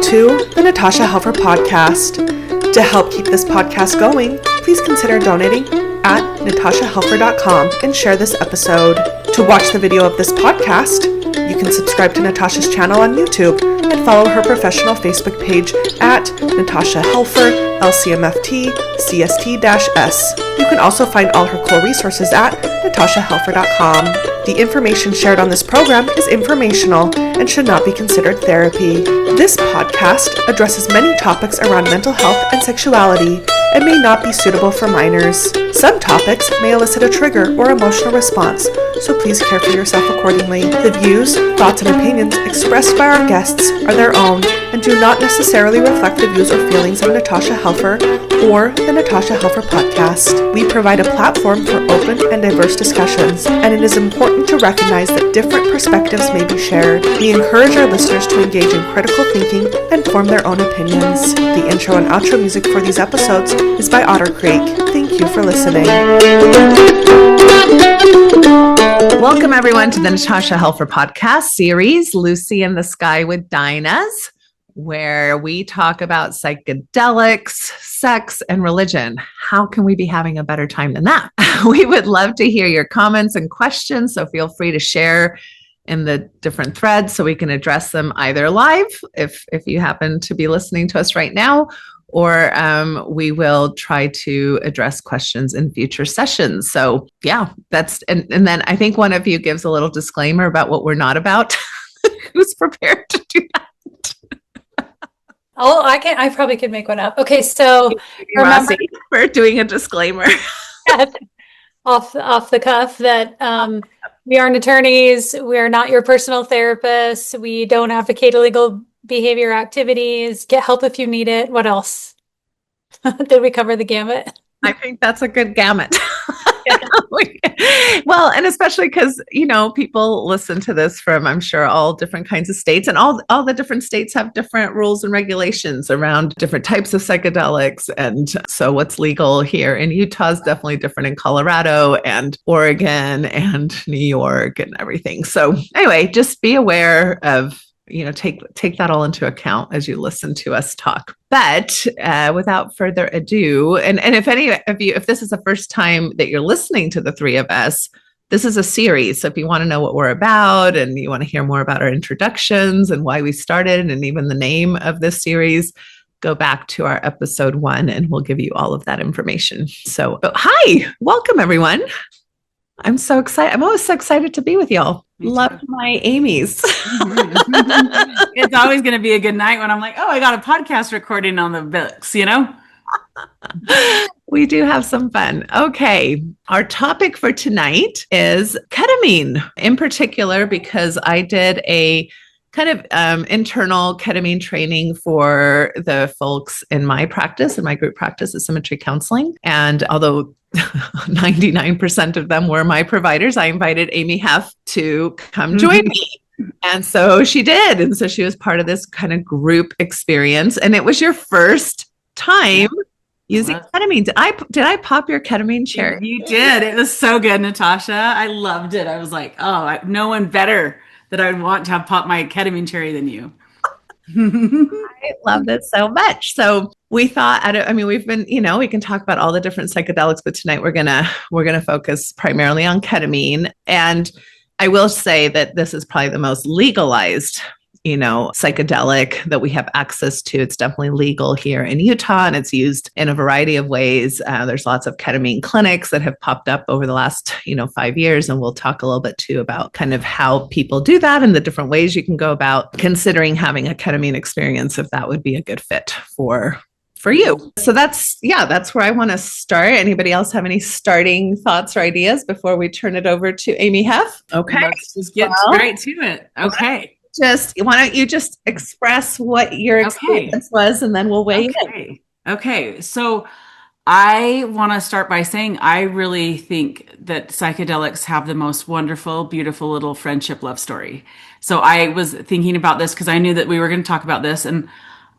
Welcome to the Natasha Helfer Podcast. To help keep this podcast going, please consider donating at natashahelfer.com and share this episode. To watch the video of this podcast, you can subscribe to Natasha's channel on YouTube and follow her professional Facebook page at Natasha Helfer, LCMFT, CST-S. You can also find all her cool resources at natashahelfer.com. The information shared on this program is informational and should not be considered therapy. This podcast addresses many topics around mental health and sexuality and may not be suitable for minors. Some topics may elicit a trigger or emotional response, so please care for yourself accordingly. The views, thoughts, and opinions expressed by our guests are their own and do not necessarily reflect the views or feelings of Natasha Helfer or the Natasha Helfer Podcast. We provide a platform for open and diverse discussions, and it is important to recognize that different perspectives may be shared. We encourage our listeners to engage in critical thinking and form their own opinions. The intro and outro music for these episodes is by Otter Creek. Thank you for listening. Welcome everyone to the Natasha Helfer Podcast series, Lucy in the Sky with Dinahs, where we talk about psychedelics, sex, and religion. How can we be having a better time than that? We would love to hear your comments and questions, so feel free to share in the different threads so we can address them either live, if you happen to be listening to us right now, or we will try to address questions in future sessions. So yeah, and then I think one of you gives a little disclaimer about what we're not about. Who's prepared to do that? Oh, I probably could make one up. Okay, so remember, Rossi, we're doing a disclaimer off the cuff that we aren't attorneys. We are not your personal therapists. We don't advocate illegal behavior activities. Get help if you need it. What else? Did we cover the gamut? I think that's a good gamut. Well, and especially because, people listen to this from, I'm sure, all different kinds of states, and all the different states have different rules and regulations around different types of psychedelics. And so what's legal here in Utah is definitely different in Colorado and Oregon and New York and everything. So anyway, just be aware of, take that all into account as you listen to us talk. But without further ado, and if any of you, if this is the first time that you're listening to the three of us, this is a series. So if you want to know what we're about and you want to hear more about our introductions and why we started and even the name of this series, go back to our episode 1 and we'll give you all of that information. So hi, welcome everyone. I'm so excited. I'm always so excited to be with y'all. Love my Amies. It's always going to be a good night when I'm like, oh, I got a podcast recording on the books, We do have some fun. Okay. Our topic for tonight is ketamine, in particular, because I did a kind of internal ketamine training for the folks in my practice, in my group practice at Symmetry Counseling. And although 99% of them were my providers, I invited Aimee Hef to come join me. And so she did. And so she was part of this kind of group experience. And it was your first time using ketamine. Did I pop your ketamine cherry? You did. It was so good, Natasha. I loved it. I was like, no one better that I would want to have popped my ketamine cherry than you. I loved it so much. So we thought, we've been, we can talk about all the different psychedelics, but tonight we're gonna focus primarily on ketamine. And I will say that this is probably the most legalized, psychedelic that we have access to. It's definitely legal here in Utah, and it's used in a variety of ways. There's lots of ketamine clinics that have popped up over the last, 5 years. And we'll talk a little bit too about kind of how people do that and the different ways you can go about considering having a ketamine experience, if that would be a good fit for you. So that's where I want to start. Anybody else have any starting thoughts or ideas before we turn it over to Aimee Hef? Okay. Let's just get right to it. Okay. Why don't you just express what your experience was, and then we'll weigh in. Okay. So I want to start by saying I really think that psychedelics have the most wonderful, beautiful little friendship love story. So I was thinking about this because I knew that we were going to talk about this, and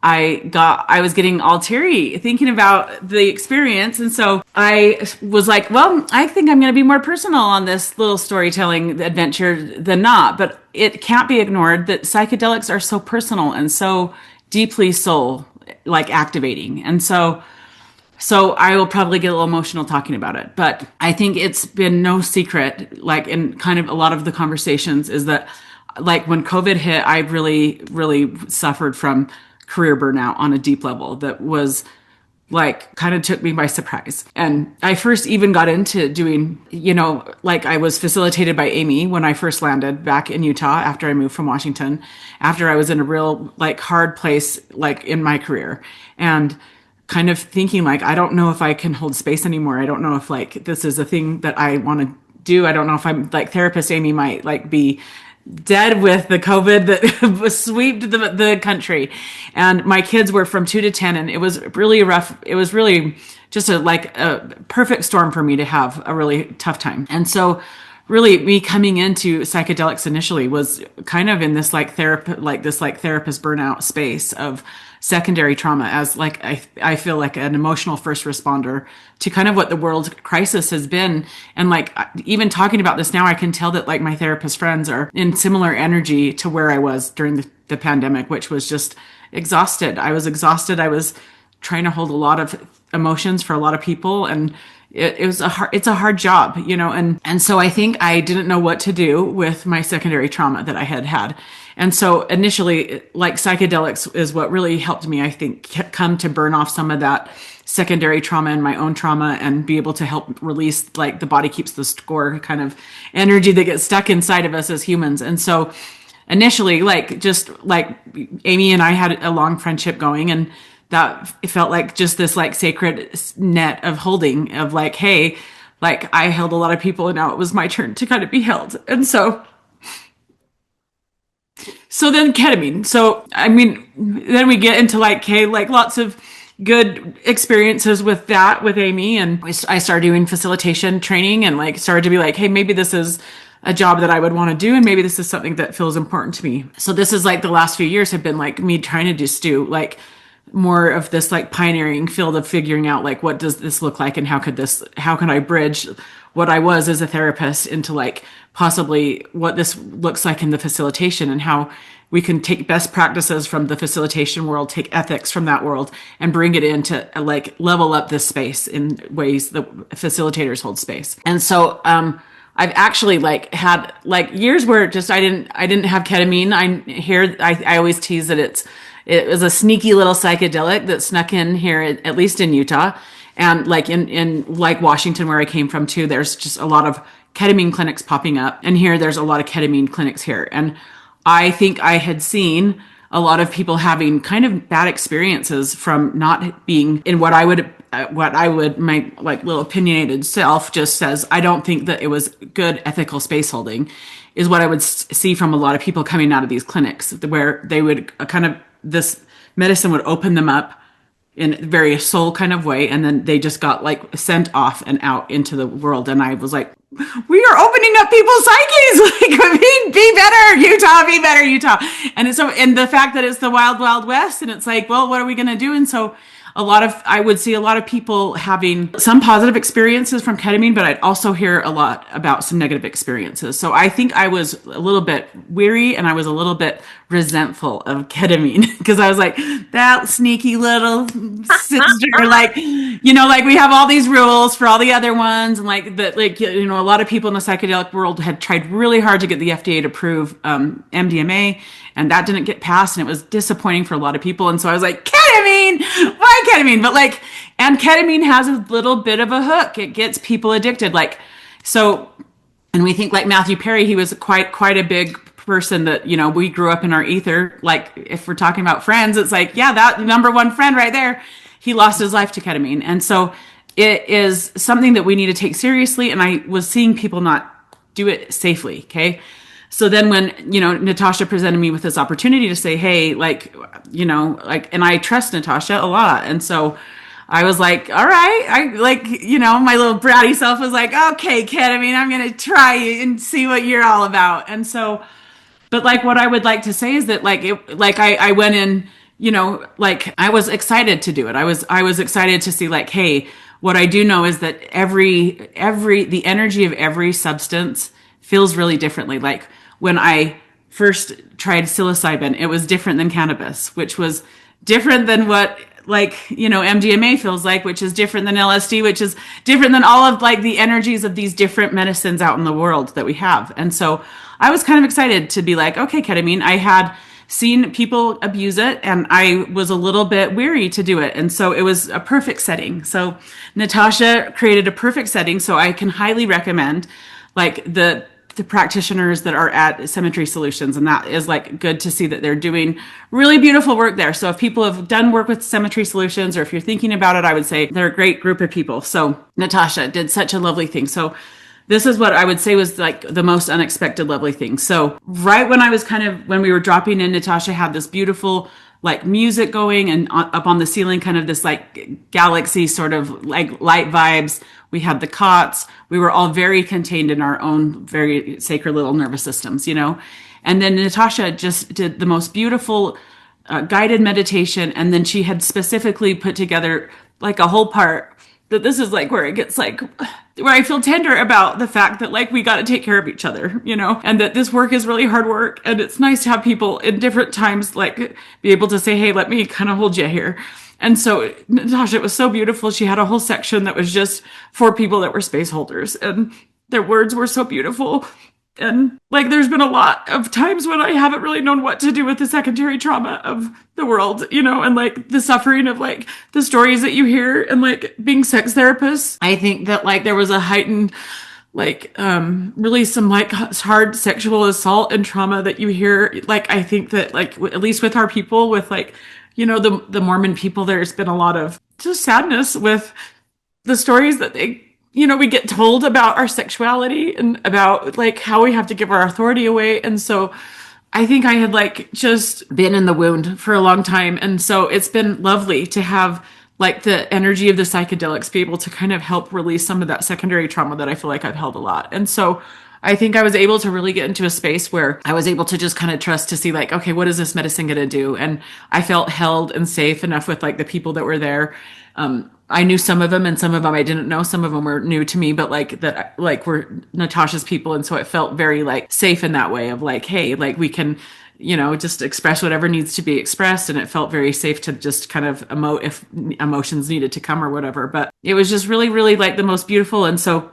I was getting all teary thinking about the experience. And so I was like, well, I think I'm going to be more personal on this little storytelling adventure than not, but it can't be ignored that psychedelics are so personal and so deeply soul like activating. And so I will probably get a little emotional talking about it, but I think it's been no secret, like in kind of a lot of the conversations, is that like when COVID hit, I really, really suffered from career burnout on a deep level that was like kind of took me by surprise. And I first even got into doing, like I was facilitated by Aimee when I first landed back in Utah after I moved from Washington, after I was in a real like hard place, like in my career, and kind of thinking like, I don't know if I can hold space anymore. I don't know if like this is a thing that I want to do. I don't know if I'm like therapist Aimee might like be dead with the COVID that swept the country. And my kids were from 2 to 10, and it was really rough. It was really just a perfect storm for me to have a really tough time. And so really me coming into psychedelics initially was kind of in this like therapist burnout space of secondary trauma as like I feel like an emotional first responder to kind of what the world crisis has been. And like even talking about this now, I can tell that like my therapist friends are in similar energy to where I was during the pandemic, which was just exhausted. I was exhausted. I was trying to hold a lot of emotions for a lot of people, and it's a hard job, and so I think I didn't know what to do with my secondary trauma that I had. And so initially, like psychedelics is what really helped me, I think, come to burn off some of that secondary trauma and my own trauma and be able to help release like the body keeps the score kind of energy that gets stuck inside of us as humans. And so initially, like just like Aimee and I had a long friendship going, and that it felt like just this like sacred net of holding of like, hey, like I held a lot of people and now it was my turn to kind of be held. And so then ketamine. So, I mean, then we get into like, okay, like lots of good experiences with that with Aimee. And I started doing facilitation training and like started to be like, hey, maybe this is a job that I would want to do. And maybe this is something that feels important to me. So this is like the last few years have been like me trying to just do like more of this like pioneering field of figuring out like, what does this look like? And how can I bridge what I was as a therapist into like possibly what this looks like in the facilitation, and how we can take best practices from the facilitation world, take ethics from that world, and bring it into like level up this space in ways that facilitators hold space. And so, I've actually like had like years where just I didn't have ketamine. I always tease that it was a sneaky little psychedelic that snuck in here, at least in Utah. And like in like Washington, where I came from too, there's just a lot of ketamine clinics popping up. And here there's a lot of ketamine clinics here. And I think I had seen a lot of people having kind of bad experiences from not being in what I would, my like little opinionated self just says, I don't think that it was good ethical space holding, is what I would see from a lot of people coming out of these clinics, where they would kind of, this medicine would open them up in a very soul kind of way, and then they just got like sent off and out into the world. And I was like, we are opening up people's psyches. Like, be better, Utah, be better, Utah. And it's so, and the fact that it's the wild, wild west, and it's like, well, what are we going to do? And so I would see a lot of people having some positive experiences from ketamine, but I'd also hear a lot about some negative experiences. So I think I was a little bit weary, and I was a little bit resentful of ketamine, because I was like, that sneaky little sister, like, like we have all these rules for all the other ones. And like that, like, a lot of people in the psychedelic world had tried really hard to get the FDA to approve MDMA, and that didn't get passed, and it was disappointing for a lot of people. And so I was like, ketamine, why ketamine? But like, and ketamine has a little bit of a hook. It gets people addicted. Like, so, and we think like Matthew Perry, he was quite a big person that, we grew up in our ether. Like if we're talking about friends, it's like, yeah, that number one friend right there, he lost his life to ketamine. And so it is something that we need to take seriously. And I was seeing people not do it safely. Okay. So then when, Natasha presented me with this opportunity to say, hey, like, and I trust Natasha a lot. And so I was like, all right, my little bratty self was like, okay, ketamine, I'm going to try you and see what you're all about. And so, but like, what I would like to say is that I went in, I was excited to do it. I was excited to see like, hey, what I do know is that the energy of every substance feels really differently. Like when I first tried psilocybin, it was different than cannabis, which was different than what MDMA feels like, which is different than LSD, which is different than all of like the energies of these different medicines out in the world that we have. And so I was kind of excited to be like, okay, ketamine. I had seen people abuse it and I was a little bit weary to do it. And so it was a perfect setting. So Natasha created a perfect setting. So I can highly recommend like the practitioners that are at Symmetry Solutions. And that is like good to see that they're doing really beautiful work there. So if people have done work with Symmetry Solutions, or if you're thinking about it, I would say they're a great group of people. So Natasha did such a lovely thing. So this is what I would say was like the most unexpected lovely thing. So right when when we were dropping in, Natasha had this beautiful like music going, and up on the ceiling, kind of this like galaxy sort of like light vibes. We had the cots. We were all very contained in our own very sacred little nervous systems, And then Natasha just did the most beautiful guided meditation. And then she had specifically put together like a whole part that this is like where it gets like, where I feel tender about the fact that like we got to take care of each other, and that this work is really hard work. And it's nice to have people in different times like be able to say, hey, let me kind of hold you here. And so Natasha, it was so beautiful. She had a whole section that was just for people that were space holders, and their words were so beautiful. And like, there's been a lot of times when I haven't really known what to do with the secondary trauma of the world, and like the suffering of like the stories that you hear, and like being sex therapists. I think that like there was a heightened, like, really some like hard sexual assault and trauma that you hear. Like, I think that like, at least with our people, with like, the Mormon people, there's been a lot of just sadness with the stories that we get told about our sexuality and about like how we have to give our authority away. And so I think I had like just been in the wound for a long time. And so it's been lovely to have like the energy of the psychedelics be able to kind of help release some of that secondary trauma that I feel like I've held a lot. And so I think I was able to really get into a space where I was able to just kind of trust to see like, okay, what is this medicine going to do? And I felt held and safe enough with like the people that were there. I knew some of them, and some of them I didn't know. Some of them were new to me, but like that, like were Natasha's people. And so it felt very like safe in that way of like, hey, like we can, just express whatever needs to be expressed. And it felt very safe to just kind of emote if emotions needed to come or whatever. But it was just really, really like the most beautiful. And so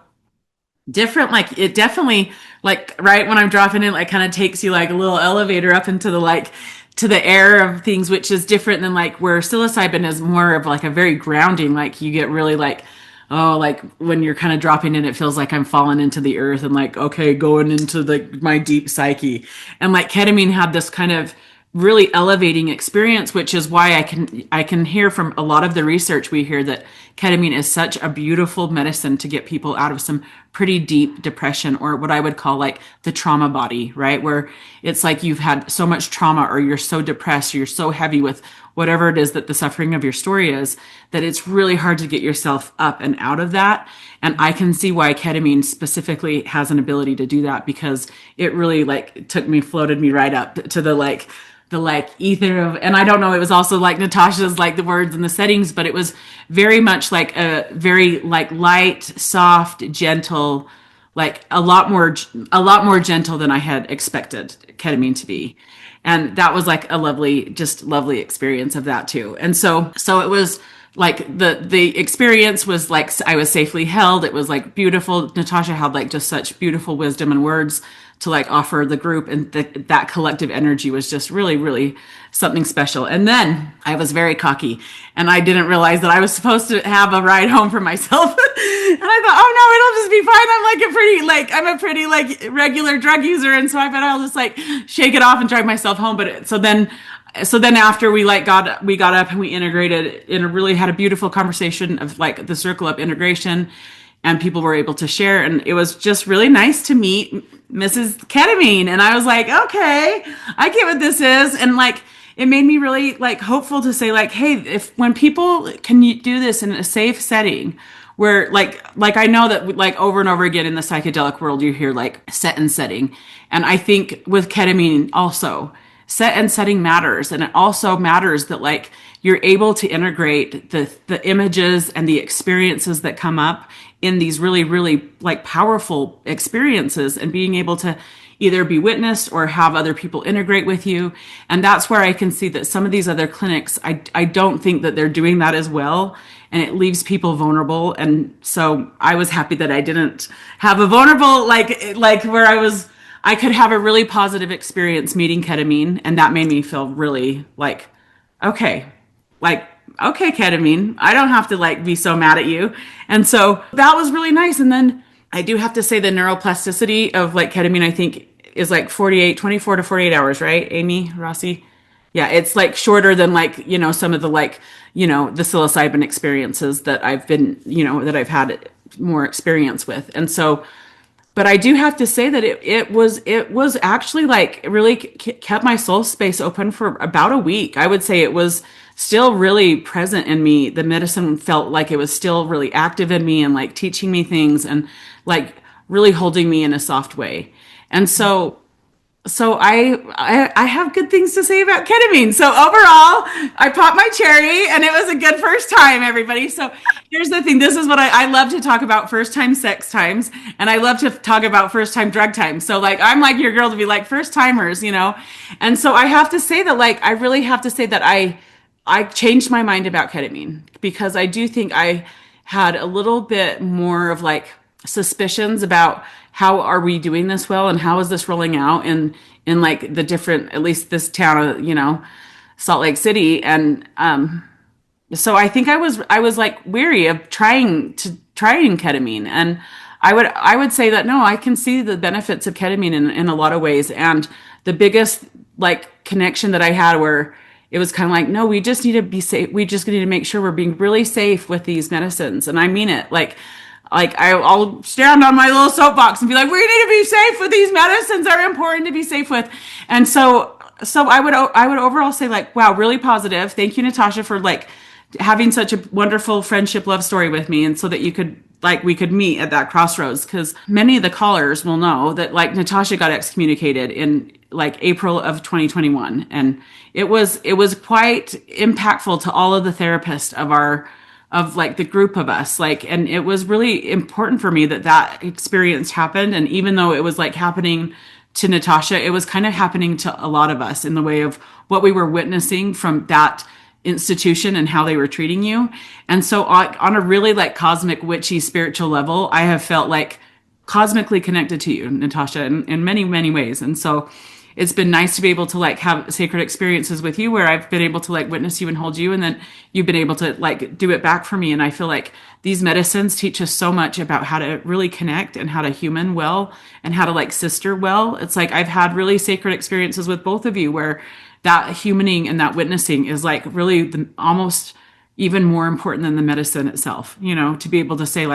different, like it definitely like right when I'm dropping in, like kind of takes you like a little elevator up into the like to the air of things, which is different than like where psilocybin is more of like a very grounding, like you get really like, oh, like when you're kind of dropping in, it feels like I'm falling into the earth and like, okay, going into my deep psyche. And like ketamine had this kind of really elevating experience, which is why I can hear from a lot of the research we hear that ketamine is such a beautiful medicine to get people out of some pretty deep depression, or what I would call like the trauma body, right? Where it's like you've had so much trauma, or you're so depressed, or you're so heavy with whatever it is that the suffering of your story is, that it's really hard to get yourself up and out of that. And I can see why ketamine specifically has an ability to do that, because it really like floated me right up to the ether of, and I don't know, it was also like Natasha's like the words and the settings, but it was very much like a very like light, soft, gentle, like a lot more gentle than I had expected ketamine to be. And that was like a lovely experience of that too. And so it was like the experience was like, I was safely held. It was like beautiful. Natasha had like just such beautiful wisdom and words to like offer the group, and that collective energy was just really, really something special. And then I was very cocky, and I didn't realize that I was supposed to have a ride home for myself. And I thought, oh no, it'll just be fine. I'm a pretty regular drug user, and so I bet I'll just like shake it off and drive myself home. But so then after we got up and we integrated and really had a beautiful conversation of like the circle up integration, and people were able to share. And it was just really nice to meet Mrs. Ketamine. And I was like, okay, I get what this is. And like, it made me really like hopeful to say like, hey, when people can do this in a safe setting where like I know that like over and over again in the psychedelic world, you hear like set and setting. And I think with ketamine also, set and setting matters. And it also matters that like you're able to integrate the images and the experiences that come up in these really, really like powerful experiences, and being able to either be witnessed or have other people integrate with you. And that's where I can see that some of these other clinics, I don't think that they're doing that as well. And it leaves people vulnerable. And so I was happy that I didn't have a vulnerable, like where I could have a really positive experience meeting ketamine. And that made me feel really okay, ketamine, I don't have to be so mad at you. And so that was really nice. And then I do have to say the neuroplasticity of ketamine, I think is 24 to 48 hours, right? Aimee, Rossi? Yeah, it's shorter than some of the the psilocybin experiences that I've been, that I've had more experience with. And so, but I do have to say that it was actually it really kept my soul space open for about a week. I would say it was still really present in me. The medicine felt like it was still really active in me and teaching me things and really holding me in a soft way. And so I have good things to say about ketamine. So overall, I popped my cherry and it was a good first time, everybody. So here's the thing. This is what I love to talk about: first time sex times. And I love to talk about first time drug times. So I'm your girl to be first timers, And so I have to say that I really have to say that I changed my mind about ketamine, because I do think I had a little bit more of suspicions about how are we doing this well and how is this rolling out in the different, at least this town, Salt Lake City. And so I think I was weary of trying ketamine. And I would say that no, I can see the benefits of ketamine in a lot of ways. And the biggest connection that I had where it was kind of no, we just need to be safe. We just need to make sure we're being really safe with these medicines. And I mean it. I'll stand on my little soapbox and be we need to be safe with these medicines. They're important to be safe with. And so I would overall say wow, really positive. Thank you, Natasha, for having such a wonderful friendship love story with me. And so that you could we could meet at that crossroads, because many of the callers will know that Natasha got excommunicated in April of 2021. And it was quite impactful to all of the therapists of the group of us. And it was really important for me that experience happened. And even though it was happening to Natasha, it was kind of happening to a lot of us in the way of what we were witnessing from that institution and how they were treating you. And so on a really cosmic witchy spiritual level, I have felt cosmically connected to you, Natasha, in many, many ways. And so it's been nice to be able to have sacred experiences with you where I've been able to witness you and hold you, and then you've been able to do it back for me. And I feel these medicines teach us so much about how to really connect and how to human well and how to sister well. It's I've had really sacred experiences with both of you where that humaning and that witnessing is really almost even more important than the medicine itself, to be able to say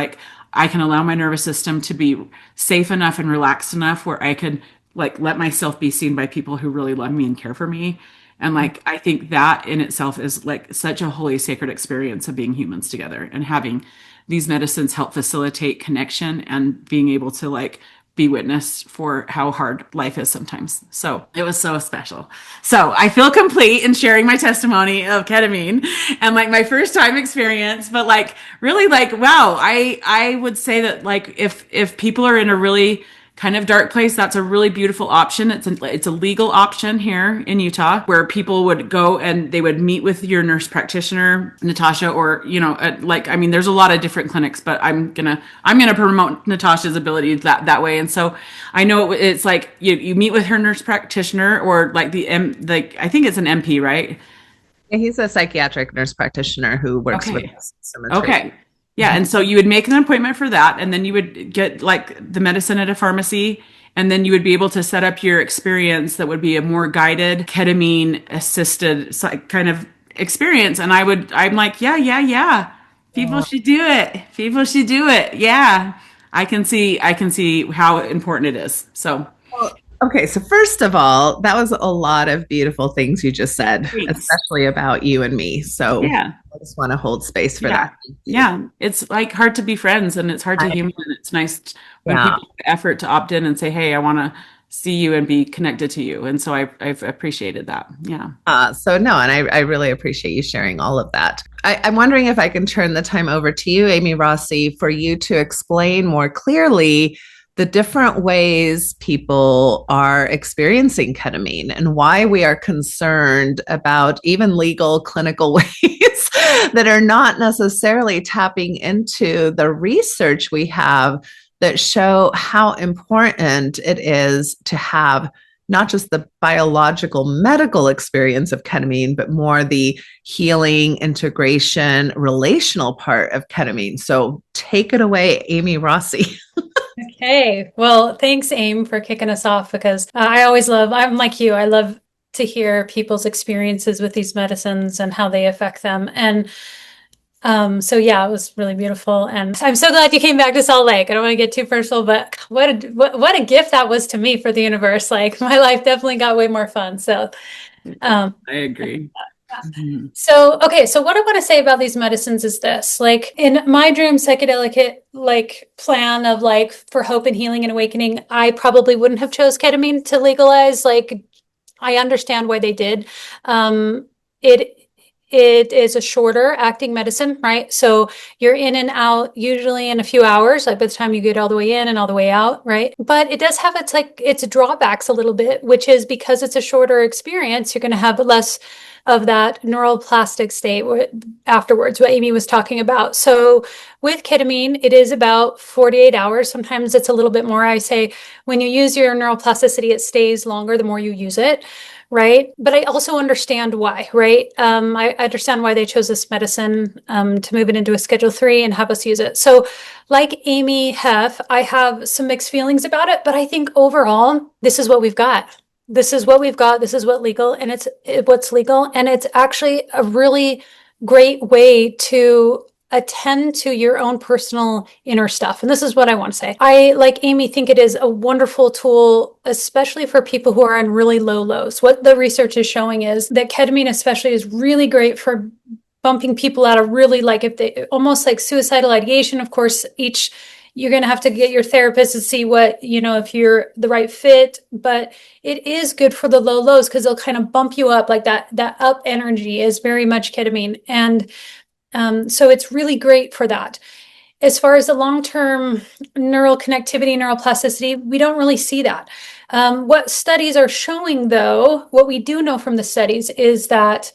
I can allow my nervous system to be safe enough and relaxed enough where I could let myself be seen by people who really love me and care for me. And I think that in itself is such a holy, sacred experience of being humans together and having these medicines help facilitate connection and being able to be witnessed for how hard life is sometimes. So it was so special. So I feel complete in sharing my testimony of ketamine and my first time experience, but really wow, I would say that if people are in a really kind of dark place, that's a really beautiful option. It's a legal option here in Utah where people would go and they would meet with your nurse practitioner, Natasha, or there's a lot of different clinics, but I'm gonna promote Natasha's ability that way. And so I know it's you meet with her nurse practitioner or I think it's an MP, right? Yeah, he's a psychiatric nurse practitioner who works with us. Okay. Yeah. And so you would make an appointment for that. And then you would get the medicine at a pharmacy. And then you would be able to set up your experience that would be a more guided ketamine assisted kind of experience. And I'm yeah. People should do it. People should do it. Yeah. I can see how important it is. So. Okay, so first of all, that was a lot of beautiful things you just said, especially about you and me. So yeah. I just want to hold space for that. Yeah, it's hard to be friends and it's hard to human. It's nice when people make effort to opt in and say, hey, I want to see you and be connected to you. And so I've appreciated that. Yeah. And I really appreciate you sharing all of that. I'm wondering if I can turn the time over to you, Aimee Rossi, for you to explain more clearly the different ways people are experiencing ketamine and why we are concerned about even legal clinical ways that are not necessarily tapping into the research we have that show how important it is to have not just the biological medical experience of ketamine, but more the healing, integration, relational part of ketamine. So take it away, Aimee, Rossi. Okay. Well, thanks, Aim, for kicking us off because I'm like you, I love to hear people's experiences with these medicines and how they affect them. And so yeah, it was really beautiful. And I'm so glad you came back to Salt Lake. I don't want to get too personal, but what a gift that was to me for the universe. Like my life definitely got way more fun. So I agree. Mm-hmm. So, okay, so what I want to say about these medicines is this, like in my dream psychedelic like plan of like for hope and healing and awakening, I probably wouldn't have chose ketamine to legalize. Like I understand why they did. It is a shorter acting medicine, right? So you're in and out usually in a few hours, like by the time you get all the way in and all the way out, right? But it does have its drawbacks a little bit, which is because it's a shorter experience, you're going to have less of that neuroplastic state afterwards, what Aimee was talking about. So with ketamine, it is about 48 hours. Sometimes it's a little bit more. I say when you use your neuroplasticity, it stays longer the more you use it. Right. But I also understand why, right? I understand why they chose this medicine to move it into a Schedule 3 and have us use it. So like Aimee Hef, I have some mixed feelings about it, but I think overall, this is what we've got. This is what we've got. This is what's legal. And what's legal. And it's actually a really great way to attend to your own personal inner stuff. And this is what I want to say. I, like Aimee, think it is a wonderful tool, especially for people who are in really low lows. What the research is showing is that ketamine especially is really great for bumping people out of really like if they almost like suicidal ideation. Of course, you're going to have to get your therapist to see what, if you're the right fit, but it is good for the low lows because they'll kind of bump you up like that up energy is very much ketamine. And so it's really great for that. As far as the long-term neural connectivity, neuroplasticity, we don't really see that. What studies are showing, though, what we do know from the studies is that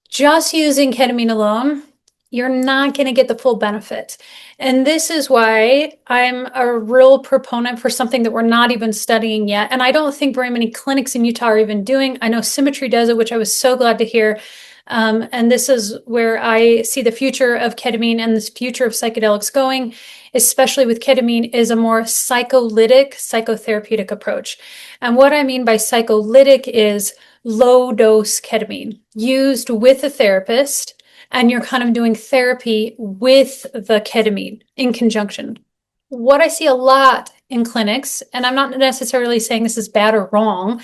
just using ketamine alone, you're not going to get the full benefit. And this is why I'm a real proponent for something that we're not even studying yet. And I don't think very many clinics in Utah are even doing. I know Symmetry does it, which I was so glad to hear. And this is where I see the future of ketamine and the future of psychedelics going, especially with ketamine, is a more psycholytic, psychotherapeutic approach. And what I mean by psycholytic is low dose ketamine used with a therapist, and you're kind of doing therapy with the ketamine in conjunction. What I see a lot in clinics, and I'm not necessarily saying this is bad or wrong,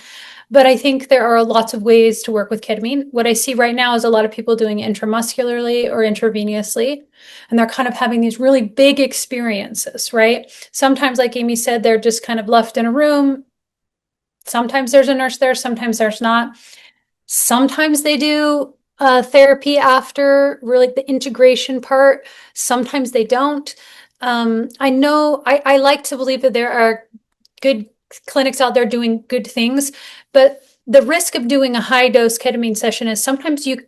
but I think there are lots of ways to work with ketamine. What I see right now is a lot of people doing intramuscularly or intravenously, and they're kind of having these really big experiences, right? Sometimes, like Aimee said, they're just kind of left in a room. Sometimes there's a nurse there, sometimes there's not. Sometimes they do therapy after, really the integration part. Sometimes they don't. I know, I like to believe that there are good clinics out there doing good things, but the risk of doing a high dose ketamine session is sometimes you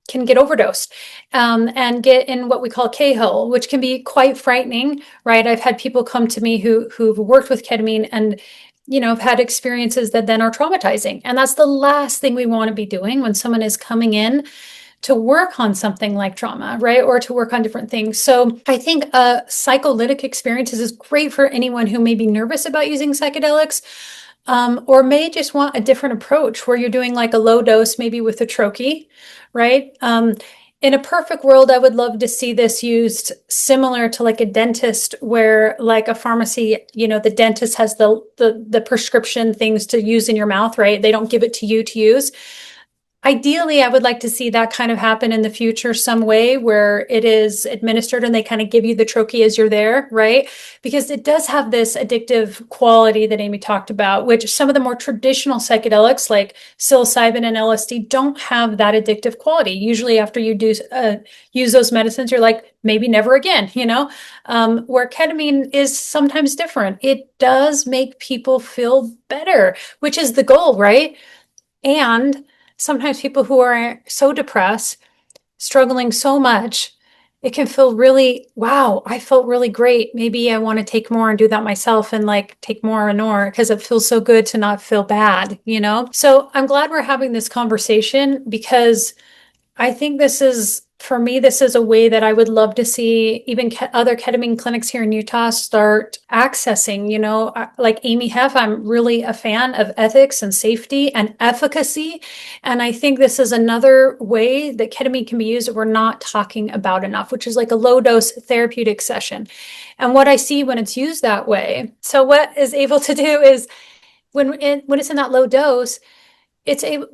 can get overdosed and get in what we call K-hole, which can be quite frightening, right? I've had people come to me who've worked with ketamine and have had experiences that then are traumatizing. And that's the last thing we want to be doing when someone is coming in to work on something like trauma, right? Or to work on different things. So I think psycholytic experiences is great for anyone who may be nervous about using psychedelics, or may just want a different approach where you're doing like a low dose, maybe with a troche, right? In a perfect world, I would love to see this used similar to like a dentist, where like a pharmacy, the dentist has the prescription things to use in your mouth, right? They don't give it to you to use. ideally, I would like to see that kind of happen in the future some way where it is administered and they kind of give you the troche as you're there, right? Because it does have this addictive quality that Aimee talked about, which some of the more traditional psychedelics like psilocybin and LSD don't have that addictive quality. Usually after you do use those medicines, you're like, maybe never again, where ketamine is sometimes different. It does make people feel better, which is the goal, right? And sometimes people who are so depressed, struggling so much, it can feel really, wow, I felt really great. Maybe I want to take more and do that myself and like take more and more because it feels so good to not feel bad, So I'm glad we're having this conversation because I think for me, this is a way that I would love to see even other ketamine clinics here in Utah start accessing, like Aimee Hef, I'm really a fan of ethics and safety and efficacy. And I think this is another way that ketamine can be used that we're not talking about enough, which is like a low dose therapeutic session. And what I see when it's used that way, so what is able to do is when it's in that low dose,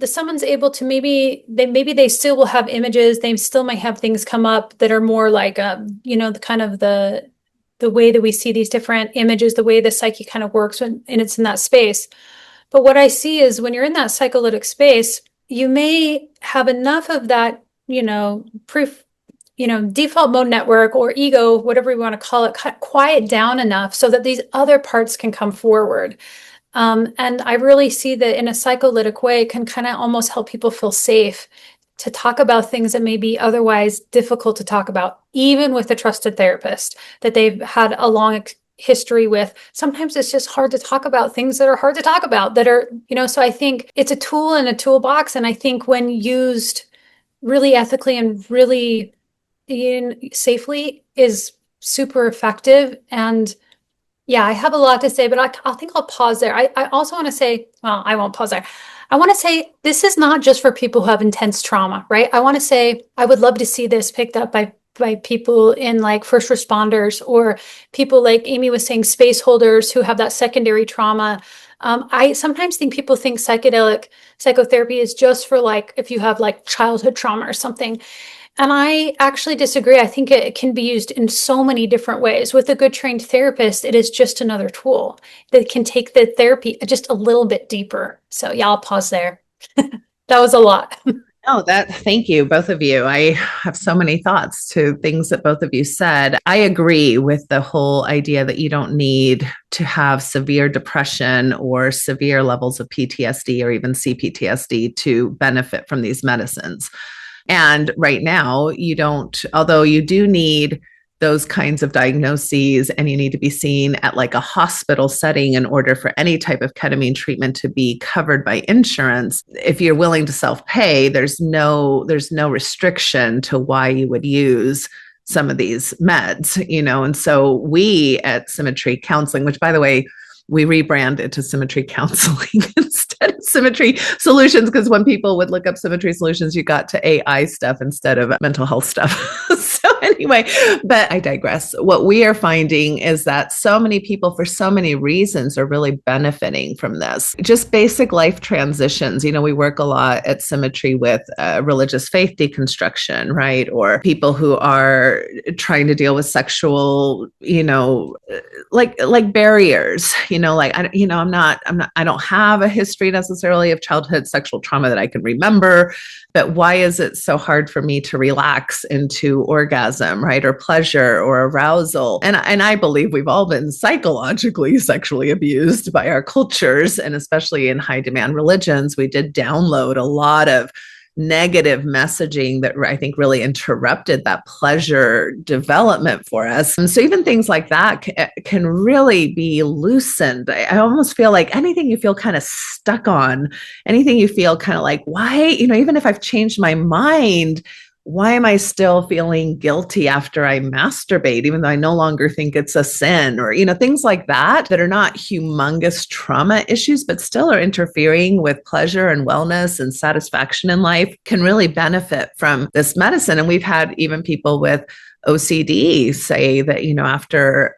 someone's able to maybe they still will have images. They still might have things come up that are more like, the kind of the way that we see these different images, the way the psyche kind of works and it's in that space. But what I see is when you're in that psycholytic space, you may have enough of that, default mode network or ego, whatever you want to call it, quiet down enough so that these other parts can come forward. And I really see that in a psycholytic way, it can kind of almost help people feel safe to talk about things that may be otherwise difficult to talk about, even with a trusted therapist that they've had a long history with. Sometimes it's just hard to talk about things that are hard to talk about that are, so I think it's a tool in a toolbox. And I think when used really ethically and really safely is super effective. And yeah, I have a lot to say, but I think I'll pause there. I also want to say, well, I won't pause there. I want to say this is not just for people who have intense trauma, right? I want to say I would love to see this picked up by people in like first responders or people like Aimee was saying, space holders who have that secondary trauma. I sometimes think people think psychedelic psychotherapy is just for like if you have like childhood trauma or something. And I actually disagree. I think it can be used in so many different ways. With a good trained therapist, it is just another tool that can take the therapy just a little bit deeper. So yeah, I'll pause there. That was a lot. Thank you, both of you. I have so many thoughts to things that both of you said. I agree with the whole idea that you don't need to have severe depression or severe levels of PTSD or even CPTSD to benefit from these medicines. And right now, although you do need those kinds of diagnoses and you need to be seen at like a hospital setting in order for any type of ketamine treatment to be covered by insurance. If you're willing to self-pay, there's no restriction to why you would use some of these meds, and so we at Symmetry Counseling, which by the way, we rebranded to Symmetry Counseling instead of Symmetry Solutions, because when people would look up Symmetry Solutions, you got to AI stuff instead of mental health stuff. So anyway, but I digress. What we are finding is that so many people, for so many reasons, are really benefiting from this. Just basic life transitions. We work a lot at Symmetry with religious faith deconstruction, right? Or people who are trying to deal with sexual, like barriers. I don't have a history necessarily of childhood sexual trauma that I can remember, but why is it so hard for me to relax into orgasm, right? Or pleasure or arousal? And I believe we've all been psychologically sexually abused by our cultures, and especially in high demand religions, we did download a lot of negative messaging that I think really interrupted that pleasure development for us. And so even things like that can really be loosened. I almost feel like anything you feel kind of stuck on, anything you feel kind of like, why, even if I've changed my mind, why am I still feeling guilty after I masturbate, even though I no longer think it's a sin, or, things like that are not humongous trauma issues, but still are interfering with pleasure and wellness and satisfaction in life, can really benefit from this medicine. And we've had even people with OCD say that, after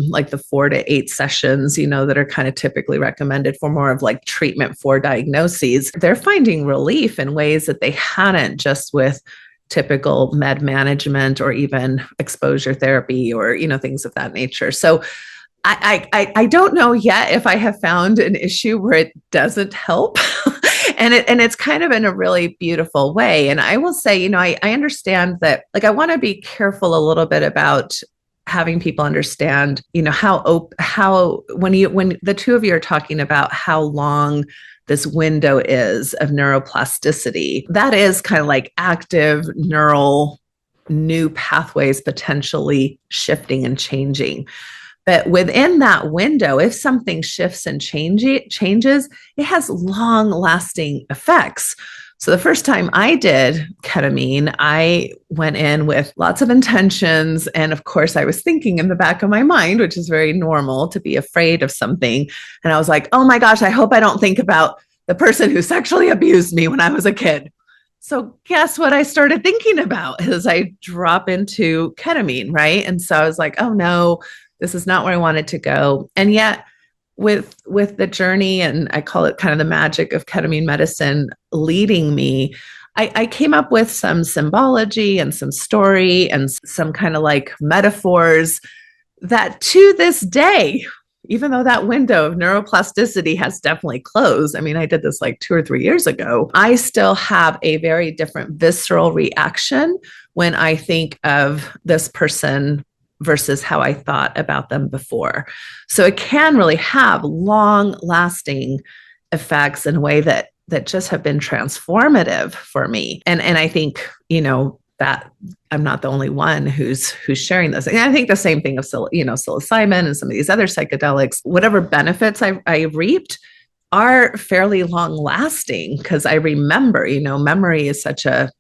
like the 4 to 8 sessions, that are kind of typically recommended for more of like treatment for diagnoses, they're finding relief in ways that they hadn't just with typical med management or even exposure therapy or, things of that nature. So I don't know yet if I have found an issue where it doesn't help. And it's kind of in a really beautiful way. And I will say, I understand that, like, I want to be careful a little bit about having people understand, how when the two of you are talking about how long this window is of neuroplasticity, that is kind of like active neural new pathways potentially shifting and changing. But within that window, if something shifts and changes, it has long lasting effects. So the first time I did ketamine, I went in with lots of intentions. And of course, I was thinking in the back of my mind, which is very normal to be afraid of something. And I was like, oh my gosh, I hope I don't think about the person who sexually abused me when I was a kid. So guess what I started thinking about as I drop into ketamine, right? And so I was like, oh no, this is not where I wanted to go. And yet with the journey, and I call it kind of the magic of ketamine medicine leading me, I came up with some symbology and some story and some kind of like metaphors that to this day, even though that window of neuroplasticity has definitely closed, I mean, I did this like 2 or 3 years ago, I still have a very different visceral reaction when I think of this person versus how I thought about them before. So it can really have long lasting effects in a way that just have been transformative for me. And I think, that I'm not the only one who's sharing this. And I think the same thing of, psilocybin and some of these other psychedelics, whatever benefits I reaped are fairly long lasting, because I remember, memory is such a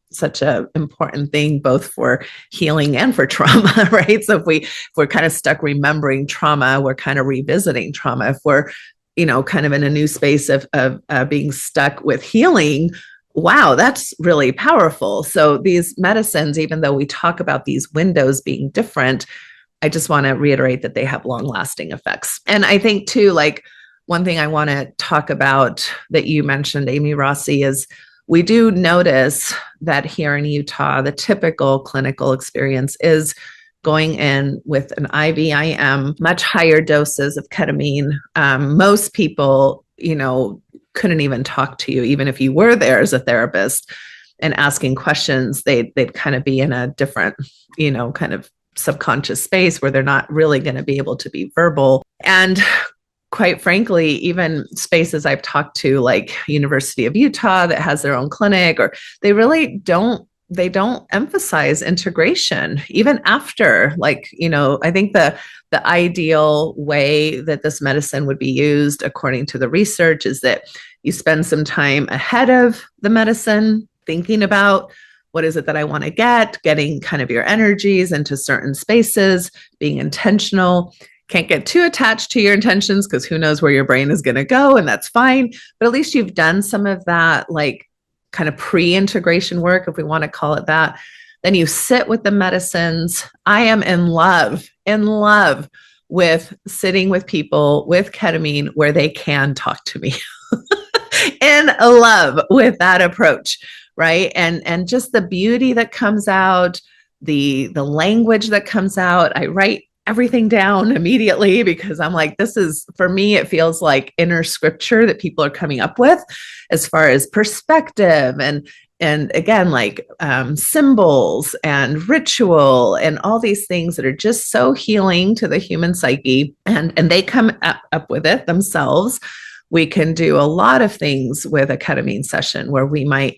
important thing, both for healing and for trauma, right? So if we're kind of stuck remembering trauma, we're kind of revisiting trauma. If we're, kind of in a new space of being stuck with healing, wow, that's really powerful. So these medicines, even though we talk about these windows being different, I just want to reiterate that they have long lasting effects. And I think too, like, one thing I want to talk about that you mentioned, Aimee, Rossi, is we do notice that here in Utah, the typical clinical experience is going in with an IVIM, much higher doses of ketamine. Most people, couldn't even talk to you, even if you were there as a therapist and asking questions, they'd kind of be in a different, kind of subconscious space where they're not really going to be able to be verbal. And quite frankly, even spaces I've talked to, like University of Utah that has their own clinic, or they really don't emphasize integration even after, like, I think the ideal way that this medicine would be used according to the research is that you spend some time ahead of the medicine thinking about what is it that I want to getting kind of your energies into certain spaces, being intentional. Can't get too attached to your intentions because who knows where your brain is going to go, and that's fine. But at least you've done some of that, like, kind of pre-integration work, if we want to call it that. Then you sit with the medicines. I am in love with sitting with people with ketamine where they can talk to me. In love with that approach, right? And just the beauty that comes out, the language that comes out. I write everything down immediately because I'm like, this is, for me, it feels like inner scripture that people are coming up with as far as perspective and again, like symbols and ritual and all these things that are just so healing to the human psyche. And they come up with it themselves. We can do a lot of things with a ketamine session where we might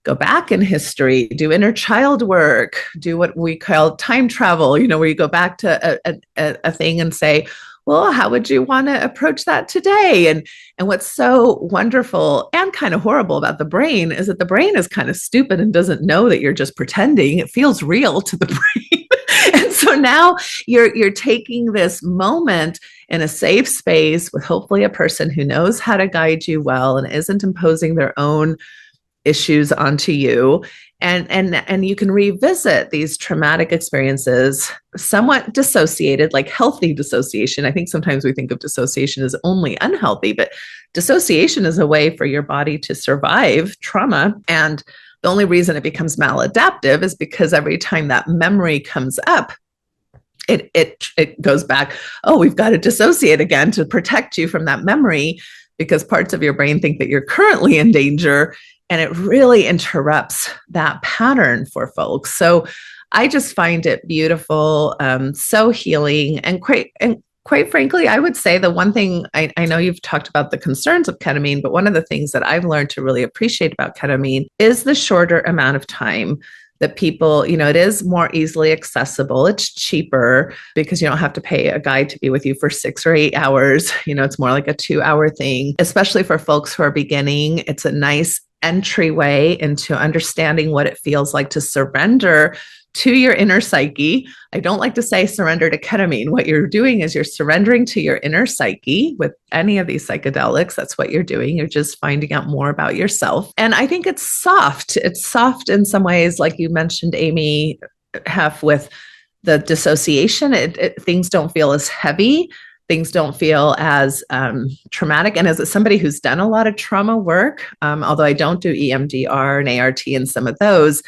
go back in history, do inner child work, do what we call time travel, where you go back to a thing and say, well, how would you want to approach that today? And what's so wonderful and kind of horrible about the brain is that the brain is kind of stupid and doesn't know that you're just pretending. It feels real to the brain. And so now you're taking this moment in a safe space with hopefully a person who knows how to guide you well and isn't imposing their own issues onto you. And you can revisit these traumatic experiences, somewhat dissociated, like healthy dissociation. I think sometimes we think of dissociation as only unhealthy, but dissociation is a way for your body to survive trauma. And the only reason it becomes maladaptive is because every time that memory comes up, it goes back, oh, we've got to dissociate again to protect you from that memory, because parts of your brain think that you're currently in danger. And it really interrupts that pattern for folks. So I just find it beautiful, so healing, and quite frankly, I would say the one thing, I know you've talked about the concerns of ketamine, but one of the things that I've learned to really appreciate about ketamine is the shorter amount of time that people, it is more easily accessible. It's cheaper because you don't have to pay a guide to be with you for 6 or 8 hours. It's more like a 2-hour thing, especially for folks who are beginning. It's a nice entryway into understanding what it feels like to surrender to your inner psyche. I don't like to say surrender to ketamine. What you're doing is you're surrendering to your inner psyche with any of these psychedelics. That's what you're doing. You're just finding out more about yourself. And I think it's soft. It's soft in some ways, like you mentioned, Aimee, Hef, with the dissociation. Things don't feel as heavy. Things don't feel as traumatic. And as somebody who's done a lot of trauma work, although I don't do EMDR and ART and some of those,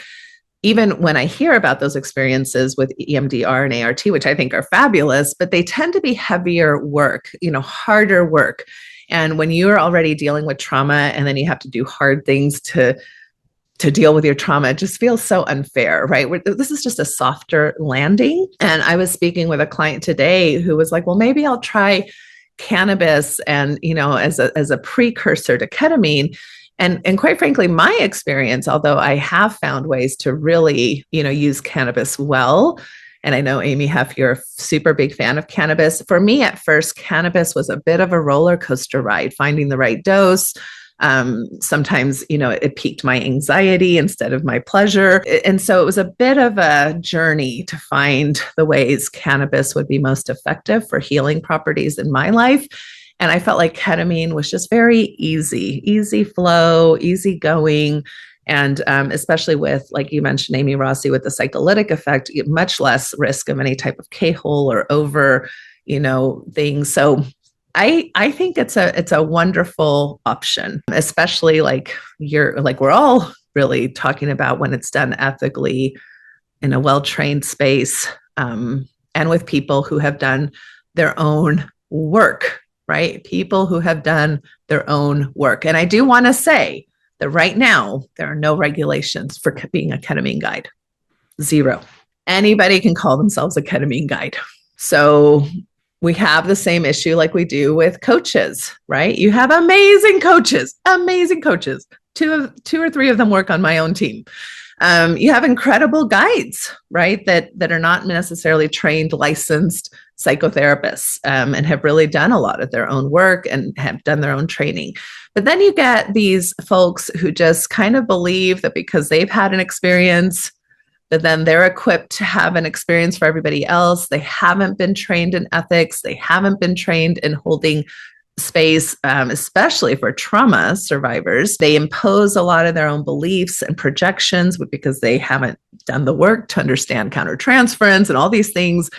even when I hear about those experiences with EMDR and ART, which I think are fabulous, but they tend to be heavier work, harder work. And when you're already dealing with trauma and then you have to do hard things to deal with your trauma, it just feels so unfair, right? This is just a softer landing. And I was speaking with a client today who was like, well, maybe I'll try cannabis and, as a precursor to ketamine. And quite frankly, my experience, although I have found ways to really, use cannabis well, and I know Aimee Hef, you're a super big fan of cannabis. For me, at first, cannabis was a bit of a roller coaster ride, finding the right dose. Sometimes, it piqued my anxiety instead of my pleasure. And so it was a bit of a journey to find the ways cannabis would be most effective for healing properties in my life. And I felt like ketamine was just very easy flow, easy going. And especially with, like you mentioned, Aimee, Rossi, with the psycholytic effect, much less risk of any type of K-hole or over, things. So I think it's a wonderful option, especially like we're all really talking about when it's done ethically in a well-trained space, and with people who have done their own work, right? People who have done their own work. And I do want to say that right now, there are no regulations for being a ketamine guide. 0. Anybody can call themselves a ketamine guide. So we have the same issue like we do with coaches, right? You have amazing coaches. 2 or 3 of them work on my own team. You have incredible guides, right? That are not necessarily trained, licensed psychotherapists, and have really done a lot of their own work and have done their own training. But then you get these folks who just kind of believe that because they've had an experience, that then they're equipped to have an experience for everybody else. They haven't been trained in ethics. They haven't been trained in holding space, especially for trauma survivors. They impose a lot of their own beliefs and projections because they haven't done the work to understand countertransference and all these things.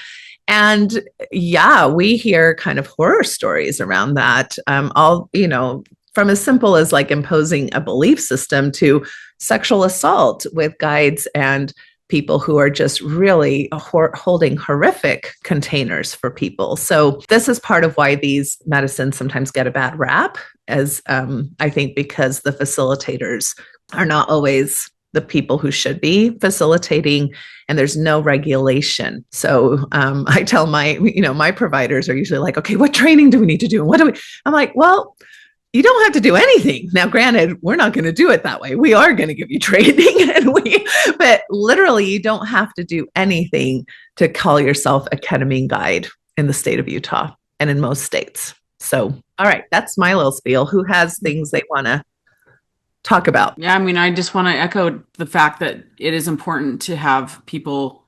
And yeah, we hear kind of horror stories around that. From as simple as like imposing a belief system to sexual assault with guides and people who are just really holding horrific containers for people. So this is part of why these medicines sometimes get a bad rap, as I think because the facilitators are not always the people who should be facilitating, and there's no regulation. So I tell my providers are usually like, okay, what training do we need to do? And what do we? I'm like, well, you don't have to do anything. Now, granted, we're not going to do it that way. We are going to give you training, but literally you don't have to do anything to call yourself a ketamine guide in the state of Utah. and in most states. So, all right, that's my little spiel. Who has things they want to talk about? Yeah, I mean, I just want to echo the fact that it is important to have people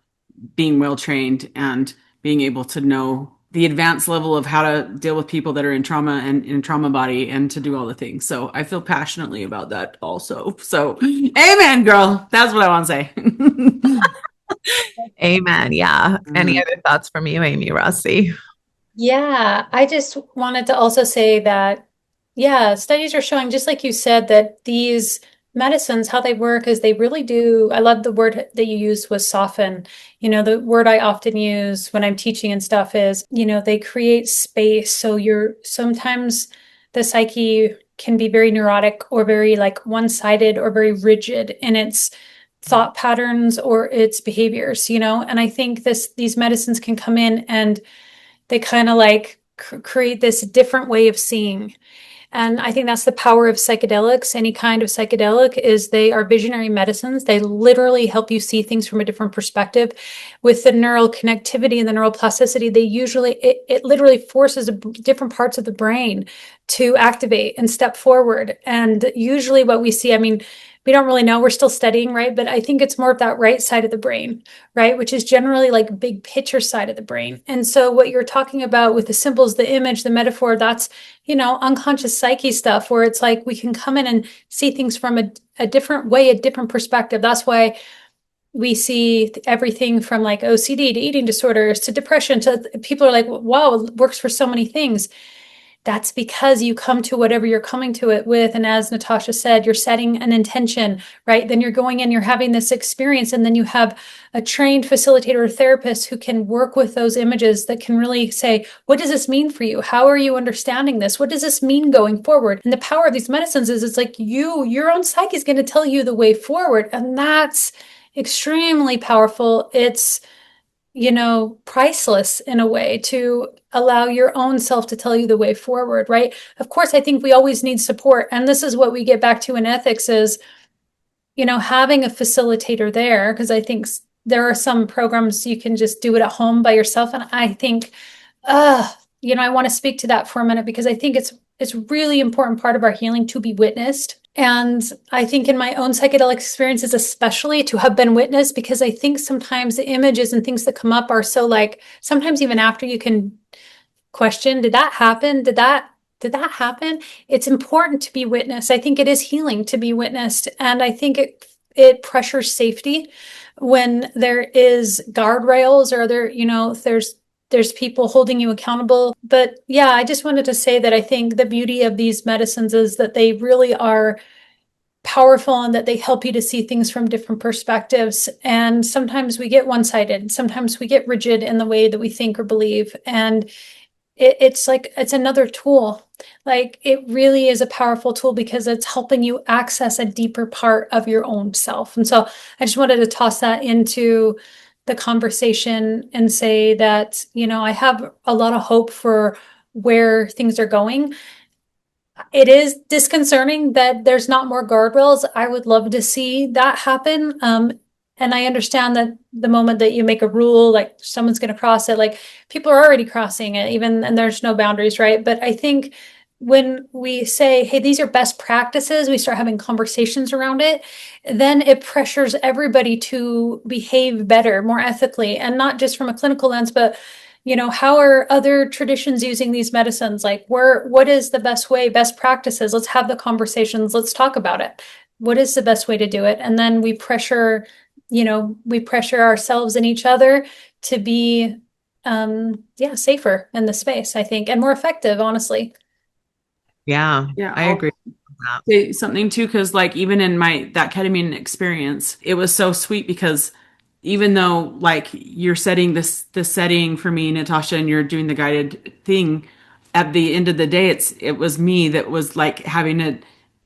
being well trained and being able to know the advanced level of how to deal with people that are in trauma and in trauma body and to do all the things. So I feel passionately about that also. So amen, girl. That's what I want to say. Amen. Yeah. Any other thoughts from you, Aimee, Rossi? Yeah, I just wanted to also say that, yeah, studies are showing, just like you said, that these medicines, how they work is they really do. I love the word that you used was soften. The word I often use when I'm teaching and stuff is, they create space. So sometimes the psyche can be very neurotic or very like one-sided or very rigid in its thought patterns or its behaviors, and I think these medicines can come in and they kind of like create this different way of seeing. And I think that's the power of psychedelics. Any kind of psychedelic is they are visionary medicines. They literally help you see things from a different perspective. With the neural connectivity and the neural plasticity, it literally forces different parts of the brain to activate and step forward. And usually what we see, I mean, we don't really know, we're still studying, right? But I think it's more of that right side of the brain, right? Which is generally like big picture side of the brain. And so what you're talking about with the symbols, the image, the metaphor, that's, unconscious psyche stuff where it's like we can come in and see things from a different way, a different perspective. That's why we see everything from like OCD to eating disorders to depression to people are like, wow, it works for so many things. That's because you come to whatever you're coming to it with. And as Natasha said, you're setting an intention, right? Then you're going in, you're having this experience, and then you have a trained facilitator or therapist who can work with those images that can really say, what does this mean for you? How are you understanding this? What does this mean going forward? And the power of these medicines is it's like your own psyche is going to tell you the way forward. And that's extremely powerful. It's priceless in a way to allow your own self to tell you the way forward, right? Of course, I think we always need support. And this is what we get back to in ethics is, having a facilitator there, because I think there are some programs you can just do it at home by yourself. And I think, I want to speak to that for a minute because I think it's really important part of our healing to be witnessed. And I think in my own psychedelic experiences, especially to have been witnessed, because I think sometimes the images and things that come up are so like, sometimes even after you can question, did that happen? Did that happen? It's important to be witnessed. I think it is healing to be witnessed. And I think it pressures safety when there is guardrails or there's people holding you accountable. But yeah, I just wanted to say that I think the beauty of these medicines is that they really are powerful and that they help you to see things from different perspectives. And sometimes we get one-sided. Sometimes we get rigid in the way that we think or believe. And it's like, it's another tool. Like it really is a powerful tool because it's helping you access a deeper part of your own self. And so I just wanted to toss that into the conversation and say that, I have a lot of hope for where things are going. It is disconcerting that there's not more guardrails. I would love to see that happen. And I understand that the moment that you make a rule, like someone's going to cross it, like people are already crossing it, and there's no boundaries, right? But I think when we say, hey, these are best practices, we start having conversations around it, then it pressures everybody to behave better, more ethically, and not just from a clinical lens, but how are other traditions using these medicines? Like what is the best way, best practices? Let's have the conversations. Let's talk about it. What is the best way to do it? And then we pressure ourselves and each other to be, safer in the space, I think, and more effective, honestly. Yeah, I agree. Say something too, because like even in that ketamine experience, it was so sweet because even though like you're setting the setting for me, Natasha, and you're doing the guided thing, at the end of the day, it was me that was like having a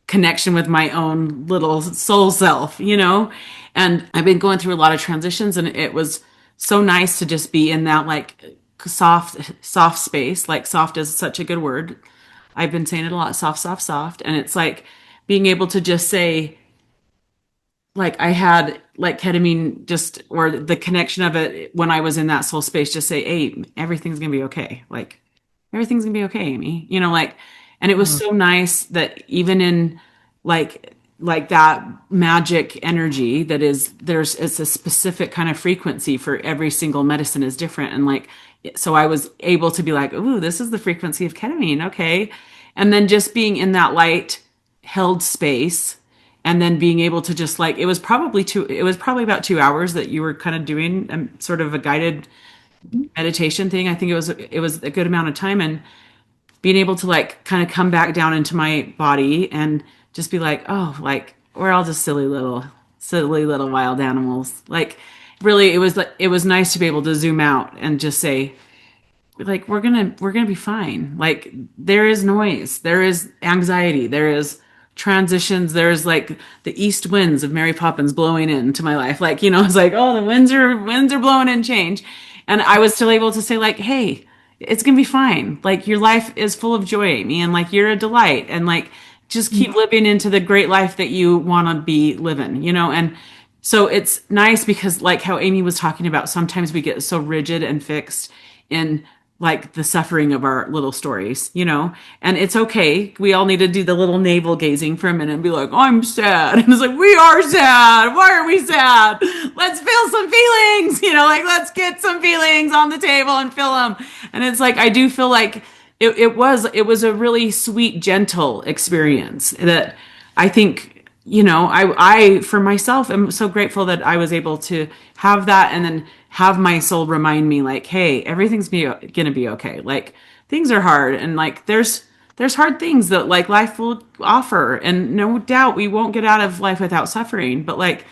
connection with my own little soul self, and I've been going through a lot of transitions, and it was so nice to just be in that like soft space. Like soft is such a good word. I've been saying it a lot, soft. And it's like being able to just say, like I had like ketamine or the connection of it when I was in that soul space, just say, hey, everything's going to be okay. Like everything's gonna be okay, Amy. Like, and it was so nice that even in like that magic energy that is it's a specific kind of frequency for every single medicine is different. And like, so I was able to be like, ooh, this is the frequency of ketamine. Okay. And then just being in that light held space, and then being able to just like, it was probably about 2 hours that you were kind of doing sort of a guided meditation thing. I think it was a good amount of time, and being able to like kind of come back down into my body and just be like, oh, like we're all just silly little wild animals. Like, really, it was nice to be able to zoom out and just say, like, we're gonna be fine. Like, there is noise, there is anxiety, there is transitions, there's like the east winds of Mary Poppins blowing into my life. Like, it's like, oh, the winds are blowing in change. And I was still able to say like, hey, it's gonna be fine. Like, your life is full of joy, Amy, and like, you're a delight, and like, just keep living into the great life that you want to be living, and so it's nice because like how Aimee was talking about, sometimes we get so rigid and fixed in like the suffering of our little stories, and it's okay. We all need to do the little navel gazing for a minute and be like, I'm sad. And it's like, we are sad. Why are we sad? Let's feel some feelings, like, let's get some feelings on the table and feel them. And it's like, I do feel like it was a really sweet, gentle experience that I think, I for myself am so grateful that I was able to have that, and then have my soul remind me like, hey, everything's gonna be okay. Like, things are hard, and like there's hard things that like life will offer, and no doubt we won't get out of life without suffering. But like,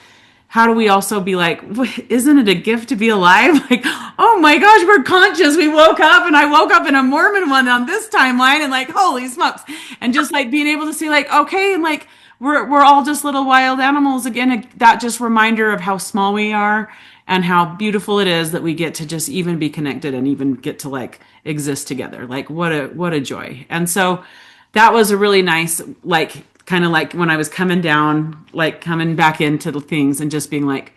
how do we also be like, isn't it a gift to be alive? Like, oh my gosh, we're conscious. We woke up, and I woke up in a Mormon one on this timeline, and like, holy smokes. And just like being able to see like, okay, and like, we're all just little wild animals again. That just reminder of how small we are, and how beautiful it is that we get to just even be connected, and even get to like exist together. Like, what a joy. And so that was a really nice, like, kind of like when I was coming down, like coming back into the things, and just being like,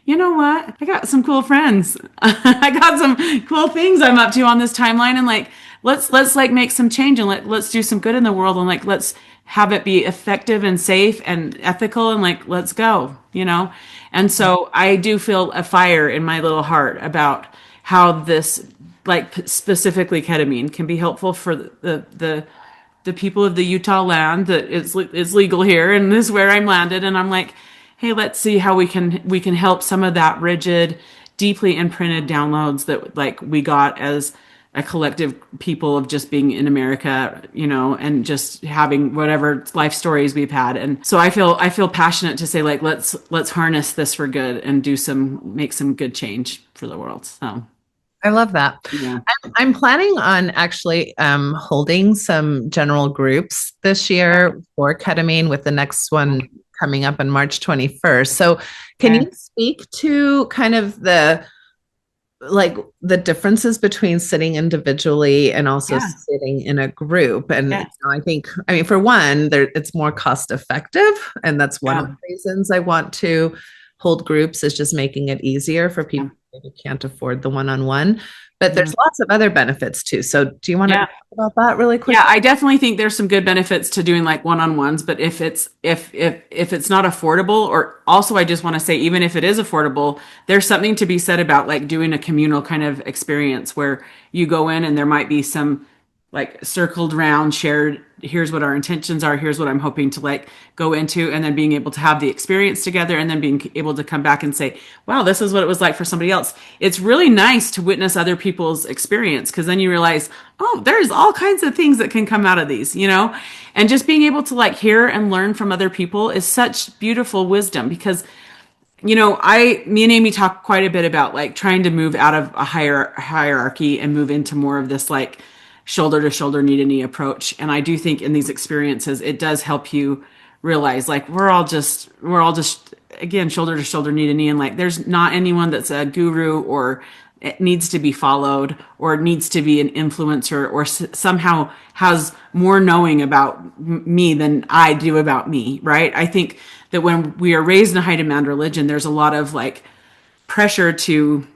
you know what? I got some cool friends. I got some cool things I'm up to on this timeline. And like, let's like make some change, and let's do some good in the world. And like, let's have it be effective and safe and ethical. And like, let's go, And so I do feel a fire in my little heart about how this, like specifically ketamine, can be helpful for the people of the Utah land that is legal here, and this is where I'm landed. And I'm like, hey, let's see how we can help some of that rigid, deeply imprinted downloads that like we got as a collective people of just being in America, and just having whatever life stories we've had. And so I feel passionate to say like, let's harness this for good and make some good change for the world. So I love that. yeah. I'm planning on actually holding some general groups this year for ketamine, with the next one coming up on March 21st. So can you speak to kind of the differences between sitting individually and also sitting in a group? And I think, for one, it's more cost effective. And that's one of the reasons I want to hold groups, is just making it easier for people who can't afford the one-on-one. But there's lots of other benefits too. So do you want to talk about that really quick? Yeah, I definitely think there's some good benefits to doing like one-on-ones, but if it's not affordable, or also I just want to say, even if it is affordable, there's something to be said about like doing a communal kind of experience where you go in and there might be some like circled round, shared, here's what our intentions are, here's what I'm hoping to like go into, and then being able to have the experience together, and then being able to come back and say, wow, this is what it was like for somebody else. It's really nice to witness other people's experience, because then you realize, oh, there's all kinds of things that can come out of these, and just being able to like hear and learn from other people is such beautiful wisdom. Because me and Aimee talk quite a bit about like trying to move out of a hierarchy and move into more of this like shoulder to shoulder, knee to knee approach. And I do think in these experiences, it does help you realize like, we're all just again, shoulder to shoulder, knee to knee. And like, there's not anyone that's a guru, or it needs to be followed, or needs to be an influencer, or somehow has more knowing about me than I do about me. Right. I think that when we are raised in a high demand religion, there's a lot of like pressure to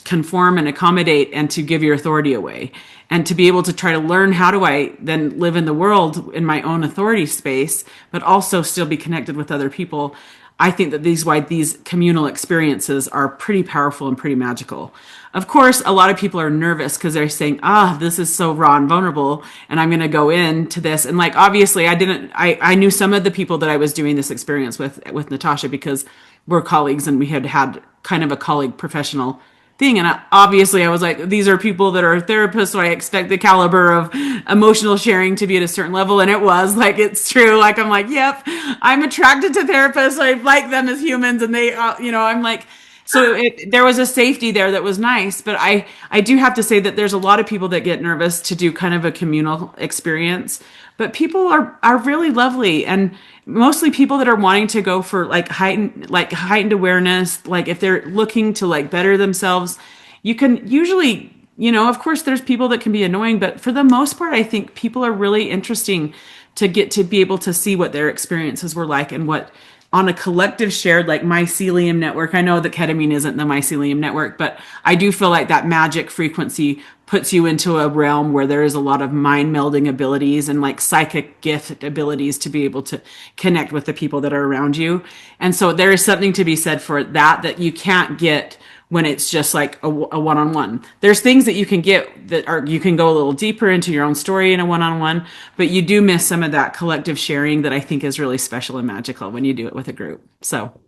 conform and accommodate and to give your authority away, and to be able to try to learn how do I then live in the world in my own authority space, but also still be connected with other people. I think that these communal experiences are pretty powerful and pretty magical. Of course, a lot of people are nervous because they're saying, this is so raw and vulnerable, and I'm going to go into this. And like, obviously I knew some of the people that I was doing this experience with Natasha, because we're colleagues and we had kind of a colleague professional thing. And obviously I was like, these are people that are therapists, so I expect the caliber of emotional sharing to be at a certain level. And it was like, it's true. Like, I'm like, yep, I'm attracted to therapists. I like them as humans. And they, I'm like, so there was a safety there that was nice. But I do have to say that there's a lot of people that get nervous to do kind of a communal experience, but people are really lovely. And mostly people that are wanting to go for heightened awareness. Like if they're looking to like better themselves, you can usually, of course there's people that can be annoying, but for the most part, I think people are really interesting to get to be able to see what their experiences were like, and what on a collective shared like mycelium network. I know that ketamine isn't the mycelium network, but I do feel like that magic frequency puts you into a realm where there is a lot of mind melding abilities and like psychic gift abilities to be able to connect with the people that are around you. And so there is something to be said for that you can't get when it's just like a one-on-one. There's things that you can get that are, you can go a little deeper into your own story in a one-on-one, but you do miss some of that collective sharing that I think is really special and magical when you do it with a group. So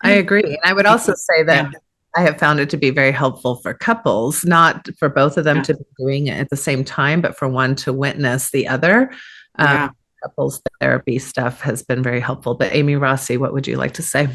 I agree. And I would also say that I have found it to be very helpful for couples, not for both of them to be doing it at the same time, but for one to witness the other. Couples therapy stuff has been very helpful. But Aimee, Rossi, what would you like to say?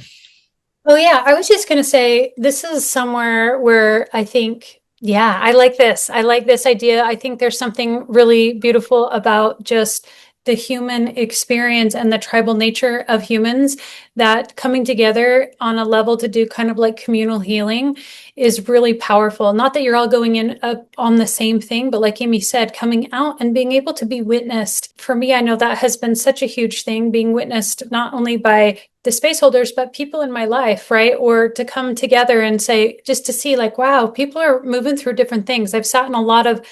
Oh, yeah. I was just going to say, this is somewhere where I think, I like this. I like this idea. I think there's something really beautiful about just the human experience and the tribal nature of humans, that coming together on a level to do kind of like communal healing is really powerful. Not that you're all going in on the same thing, but like Aimee said, coming out and being able to be witnessed. For me, I know that has been such a huge thing, being witnessed not only by the space holders, but people in my life, right? Or to come together and say, just to see like, wow, people are moving through different things. I've sat in a lot of,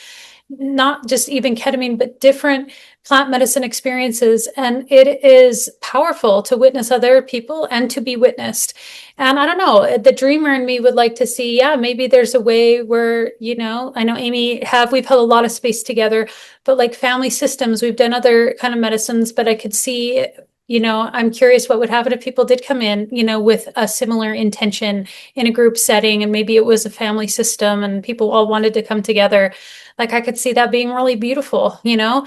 not just even ketamine, but different plant medicine experiences. And it is powerful to witness other people and to be witnessed. And I don't know, the dreamer in me would like to see, maybe there's a way where, I know Aimee we've held a lot of space together, but like family systems, we've done other kind of medicines, but I could see, I'm curious what would happen if people did come in, with a similar intention in a group setting, and maybe it was a family system and people all wanted to come together. Like I could see that being really beautiful, there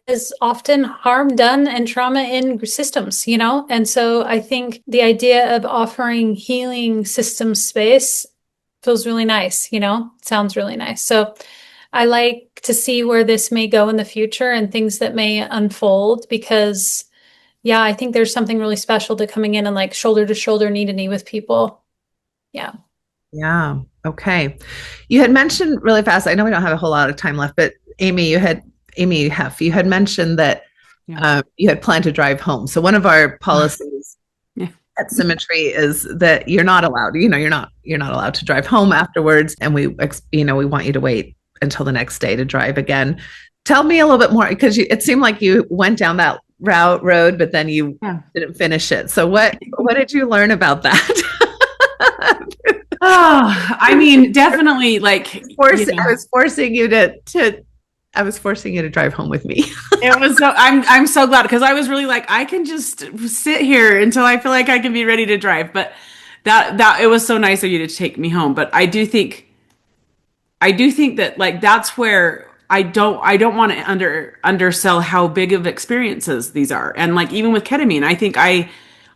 is often harm done and trauma in systems, and so I think the idea of offering healing system space feels really nice, sounds really nice. So I like to see where this may go in the future and things that may unfold, because I think there's something really special to coming in and like shoulder to shoulder, knee to knee with people. Yeah. Okay. You had mentioned really fast, I know we don't have a whole lot of time left, but Aimee Hef, you had mentioned that you had planned to drive home. So one of our policies at Symmetry is that you're not allowed, you're not allowed to drive home afterwards. And we want you to wait until the next day to drive again. Tell me a little bit more, because it seemed like you went down that road, but then you didn't finish it. So what did you learn about that? I mean, definitely like I was forcing you to drive home with me. It was I'm so glad, because I was really like, I can just sit here until I feel like I can be ready to drive. But that it was so nice of you to take me home. But I do think that like that's where I don't want to undersell how big of experiences these are. And like even with ketamine, I think I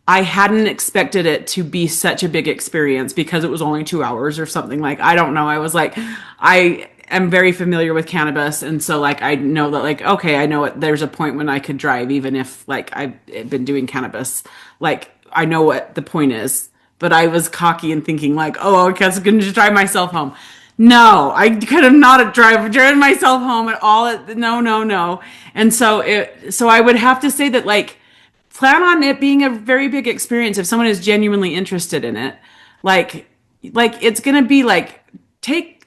hadn't expected it to be such a big experience, because it was only 2 hours or something. Like, I don't know. I was like, I am very familiar with cannabis. And so like, I know that like, okay, I know there's a point when I could drive, even if like I've been doing cannabis, like I know what the point is. But I was cocky and thinking like, oh, okay, I'm going to just drive myself home. No, I could have not driven myself home at all. No. And so I would have to say that like, plan on it being a very big experience if someone is genuinely interested in it. Like, like, it's going to be like, take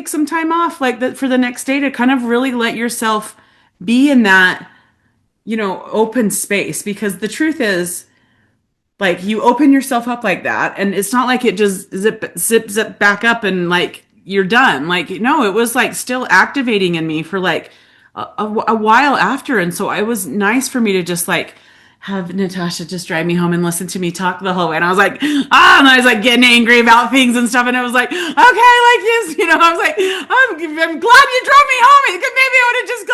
some time off like that for the next day to kind of really let yourself be in that, open space. Because the truth is, like, you open yourself up like that, and it's not like it just zips it back up and like you're done. Like, no, it was like still activating in me for like a while after. And so it was nice for me to just like have Natasha just drive me home and listen to me talk the whole way. And I was like, and I was like getting angry about things and stuff. And I was like, okay, like this, I was like, I'm glad you drove me home. Maybe I would have just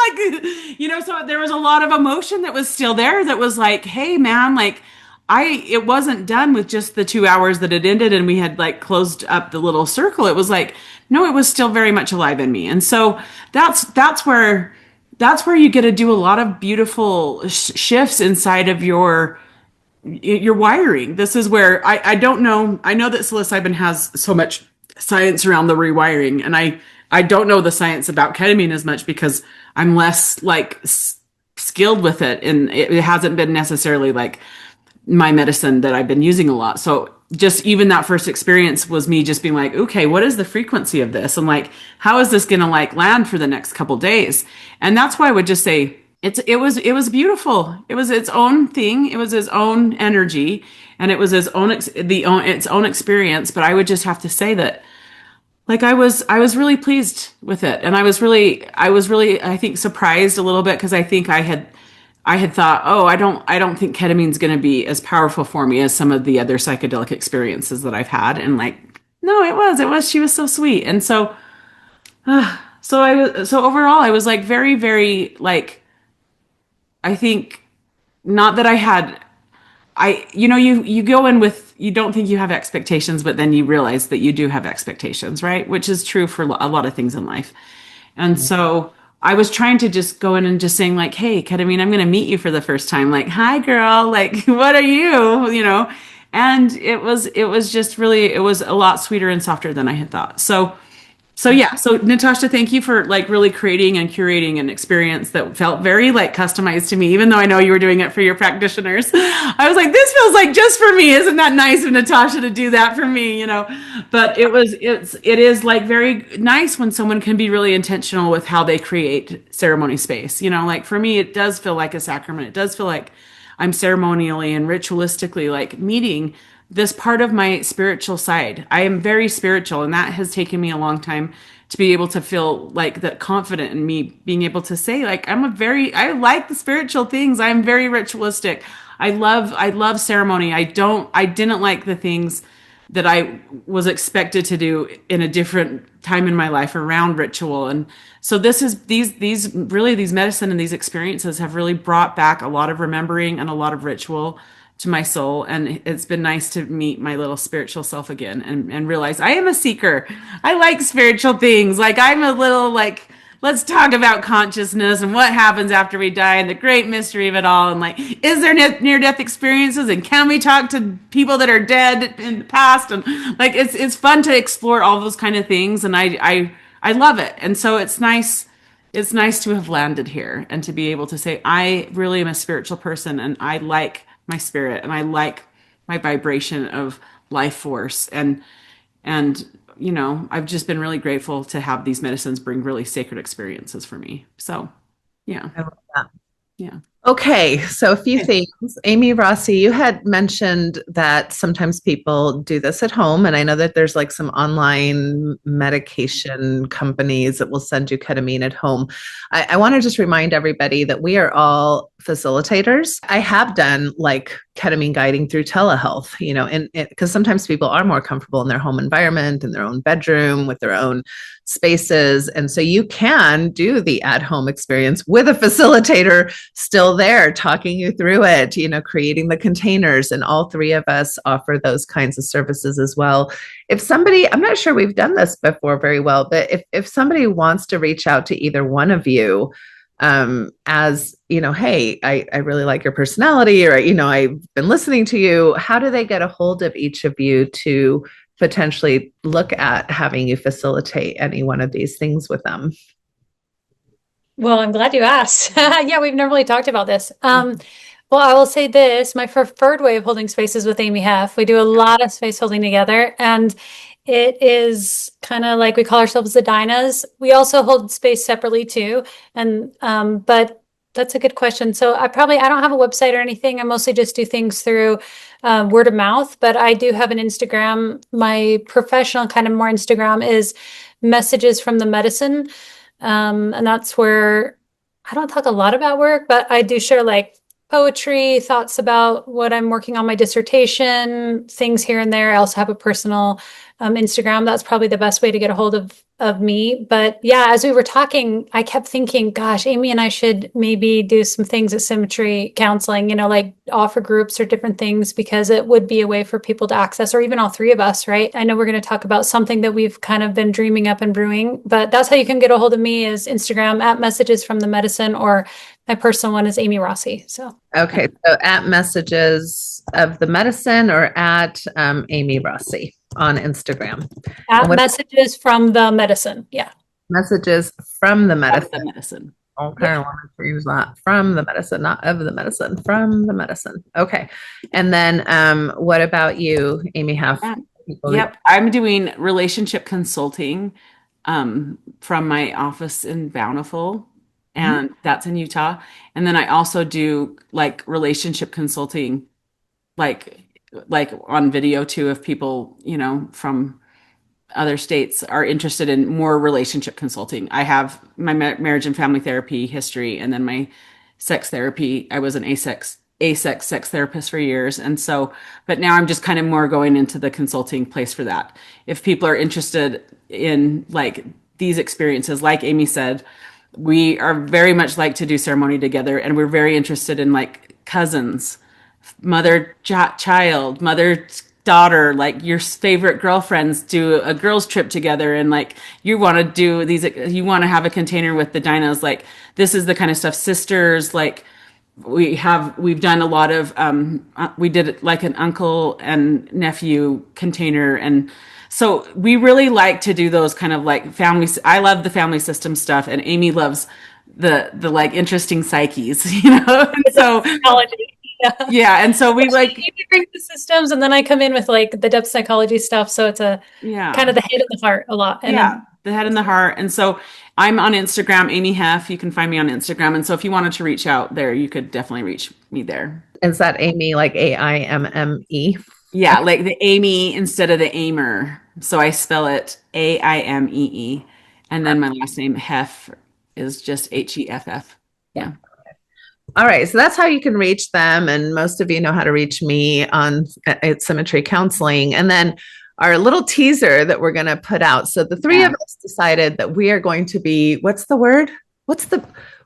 like, so there was a lot of emotion that was still there that was like, hey man, like, it wasn't done with just the 2 hours that it ended and we had like closed up the little circle. It was like, no, it was still very much alive in me. And so that's where you get to do a lot of beautiful shifts inside of your wiring. This is where I don't know. I know that psilocybin has so much science around the rewiring, and I don't know the science about ketamine as much because I'm less like skilled with it, and it hasn't been necessarily like my medicine that I've been using a lot. So just even that first experience was me just being like, okay, what is the frequency of this? And like, how is this going to like land for the next couple days? And that's why I would just say it was beautiful. It was its own thing. It was its own energy, and it was its own experience. But I would just have to say that, like, I was really pleased with it. And I was really, I think, surprised a little bit, because I think I had thought, I don't think ketamine's going to be as powerful for me as some of the other psychedelic experiences that I've had. And like, no, it was, she was so sweet. And so, so overall, I was like very, very, like, I think not that you go in with, you don't think you have expectations, but then you realize that you do have expectations, right? Which is true for a lot of things in life. And so I was trying to just go in and just saying like, hey, ketamine, I'm going to meet you for the first time. Like, hi girl, like, what are you, And it was just really, it was a lot sweeter and softer than I had thought. So yeah. So Natasha, thank you for like really creating and curating an experience that felt very like customized to me, even though I know you were doing it for your practitioners. I was like, this feels like just for me. Isn't that nice of Natasha to do that for me? But it is like very nice when someone can be really intentional with how they create ceremony space. Like for me, it does feel like a sacrament. It does feel like I'm ceremonially and ritualistically like meeting this part of my spiritual side. I am very spiritual, and that has taken me a long time to be able to feel like that confident in me being able to say like, I like the spiritual things. I'm very ritualistic. I love ceremony. I didn't like the things that I was expected to do in a different time in my life around ritual. And so these medicine and these experiences have really brought back a lot of remembering and a lot of ritual to my soul. And it's been nice to meet my little spiritual self again and realize I am a seeker. I like spiritual things. Like, I'm a little like, let's talk about consciousness and what happens after we die and the great mystery of it all. And like, is there near-death experiences? And can we talk to people that are dead in the past? And like, it's fun to explore all those kind of things. And I love it. And so it's nice to have landed here and to be able to say, I really am a spiritual person, and I like my spirit, and I like my vibration of life force. And I've just been really grateful to have these medicines bring really sacred experiences for me. So, yeah. I love that. Yeah. Okay, so a few things. Aimee, Rossi, you had mentioned that sometimes people do this at home, and I know that there's like some online medication companies that will send you ketamine at home. I want to just remind everybody that we are all facilitators. I have done like ketamine guiding through telehealth, and because sometimes people are more comfortable in their home environment, in their own bedroom, with their own spaces. And so you can do the at-home experience with a facilitator still there, talking you through it, creating the containers. And all three of us offer those kinds of services as well. If somebody, I'm not sure we've done this before very well, but if somebody wants to reach out to either one of you, as hey, I really like your personality, or I've been listening to you, how do they get a hold of each of you to potentially look at having you facilitate any one of these things with them? Well, I'm glad you asked. Yeah, we've never really talked about this. Well, I will say this, my preferred way of holding space is with Aimee Hef. We do a lot of space holding together, and it is kind of like we call ourselves the Dinahs. We also hold space separately too. And but that's a good question. So I don't have a website or anything. I mostly just do things through word of mouth, but I do have an Instagram. My professional kind of more Instagram is Messages from the Medicine. And that's where I don't talk a lot about work, but I do share like poetry, thoughts about what I'm working on my dissertation, things here and there. I also have a personal Instagram. That's probably the best way to get a hold of me. But yeah, as we were talking, I kept thinking, gosh, Aimee and I should maybe do some things at Symmetry Counseling, like offer groups or different things, because it would be a way for people to access, or even all three of us, right? I know we're going to talk about something that we've kind of been dreaming up and brewing, but that's how you can get a hold of me, is Instagram at Messages from the Medicine, or my personal one is Aimee Rossi. So okay, so at Messages of the Medicine, or at Aimee Rossi on Instagram. At Messages from the Medicine. Yeah. Messages from the Medicine. The medicine. Okay, I want to change that. From the medicine, not of the medicine. From the medicine. Okay. And then what about you, Aimee Hef? Yep. I'm doing relationship consulting from my office in Bountiful, and that's in Utah. And then I also do like relationship consulting, like on video too, if people, from other states are interested in more relationship consulting. I have my marriage and family therapy history, and then my sex therapy. I was an asex sex therapist for years. And so, but now I'm just kind of more going into the consulting place for that. If people are interested in like these experiences, like Aimee said, we are very much like to do ceremony together, and we're very interested in like cousins, mother child, mother daughter, like your favorite girlfriends do a girls trip together, and like you want to do these, you want to have a container with the Dinahs, like this is the kind of stuff. Sisters, like we've done a lot of we did like an uncle and nephew container, and so we really like to do those kind of like families. I love the family system stuff, and Aimee loves the like interesting psyches, And so yeah, and so we like you bring the systems, and then I come in with like the depth psychology stuff. So it's kind of the head and the heart a lot. And the head and the heart. And so I'm on Instagram, Aimee Hef. You can find me on Instagram. And so if you wanted to reach out there, you could definitely reach me there. Is that Aimee like AIMME? Yeah, like the Aimee instead of the Aimer. So I spell it AIMEE. And then my last name, Hef, is just HEFF. Yeah. All right. So that's how you can reach them. And most of you know how to reach me at Symmetry Counseling. And then our little teaser that we're going to put out. So the three of us decided that we are going to be, what's the word?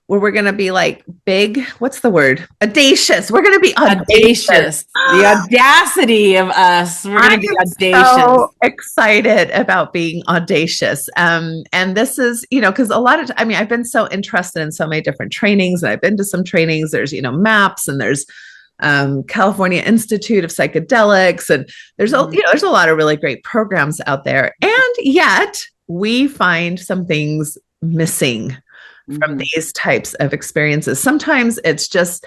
Where we're going to be like big, what's the word? Audacious. We're going to be audacious. The audacity of us. We're going to be audacious. So excited about being audacious. And this is, because a lot of, I've been so interested in so many different trainings, and I've been to some trainings. There's, MAPS, and there's California Institute of Psychedelics. And there's there's a lot of really great programs out there. And yet we find some things missing from these types of experiences. Sometimes it's just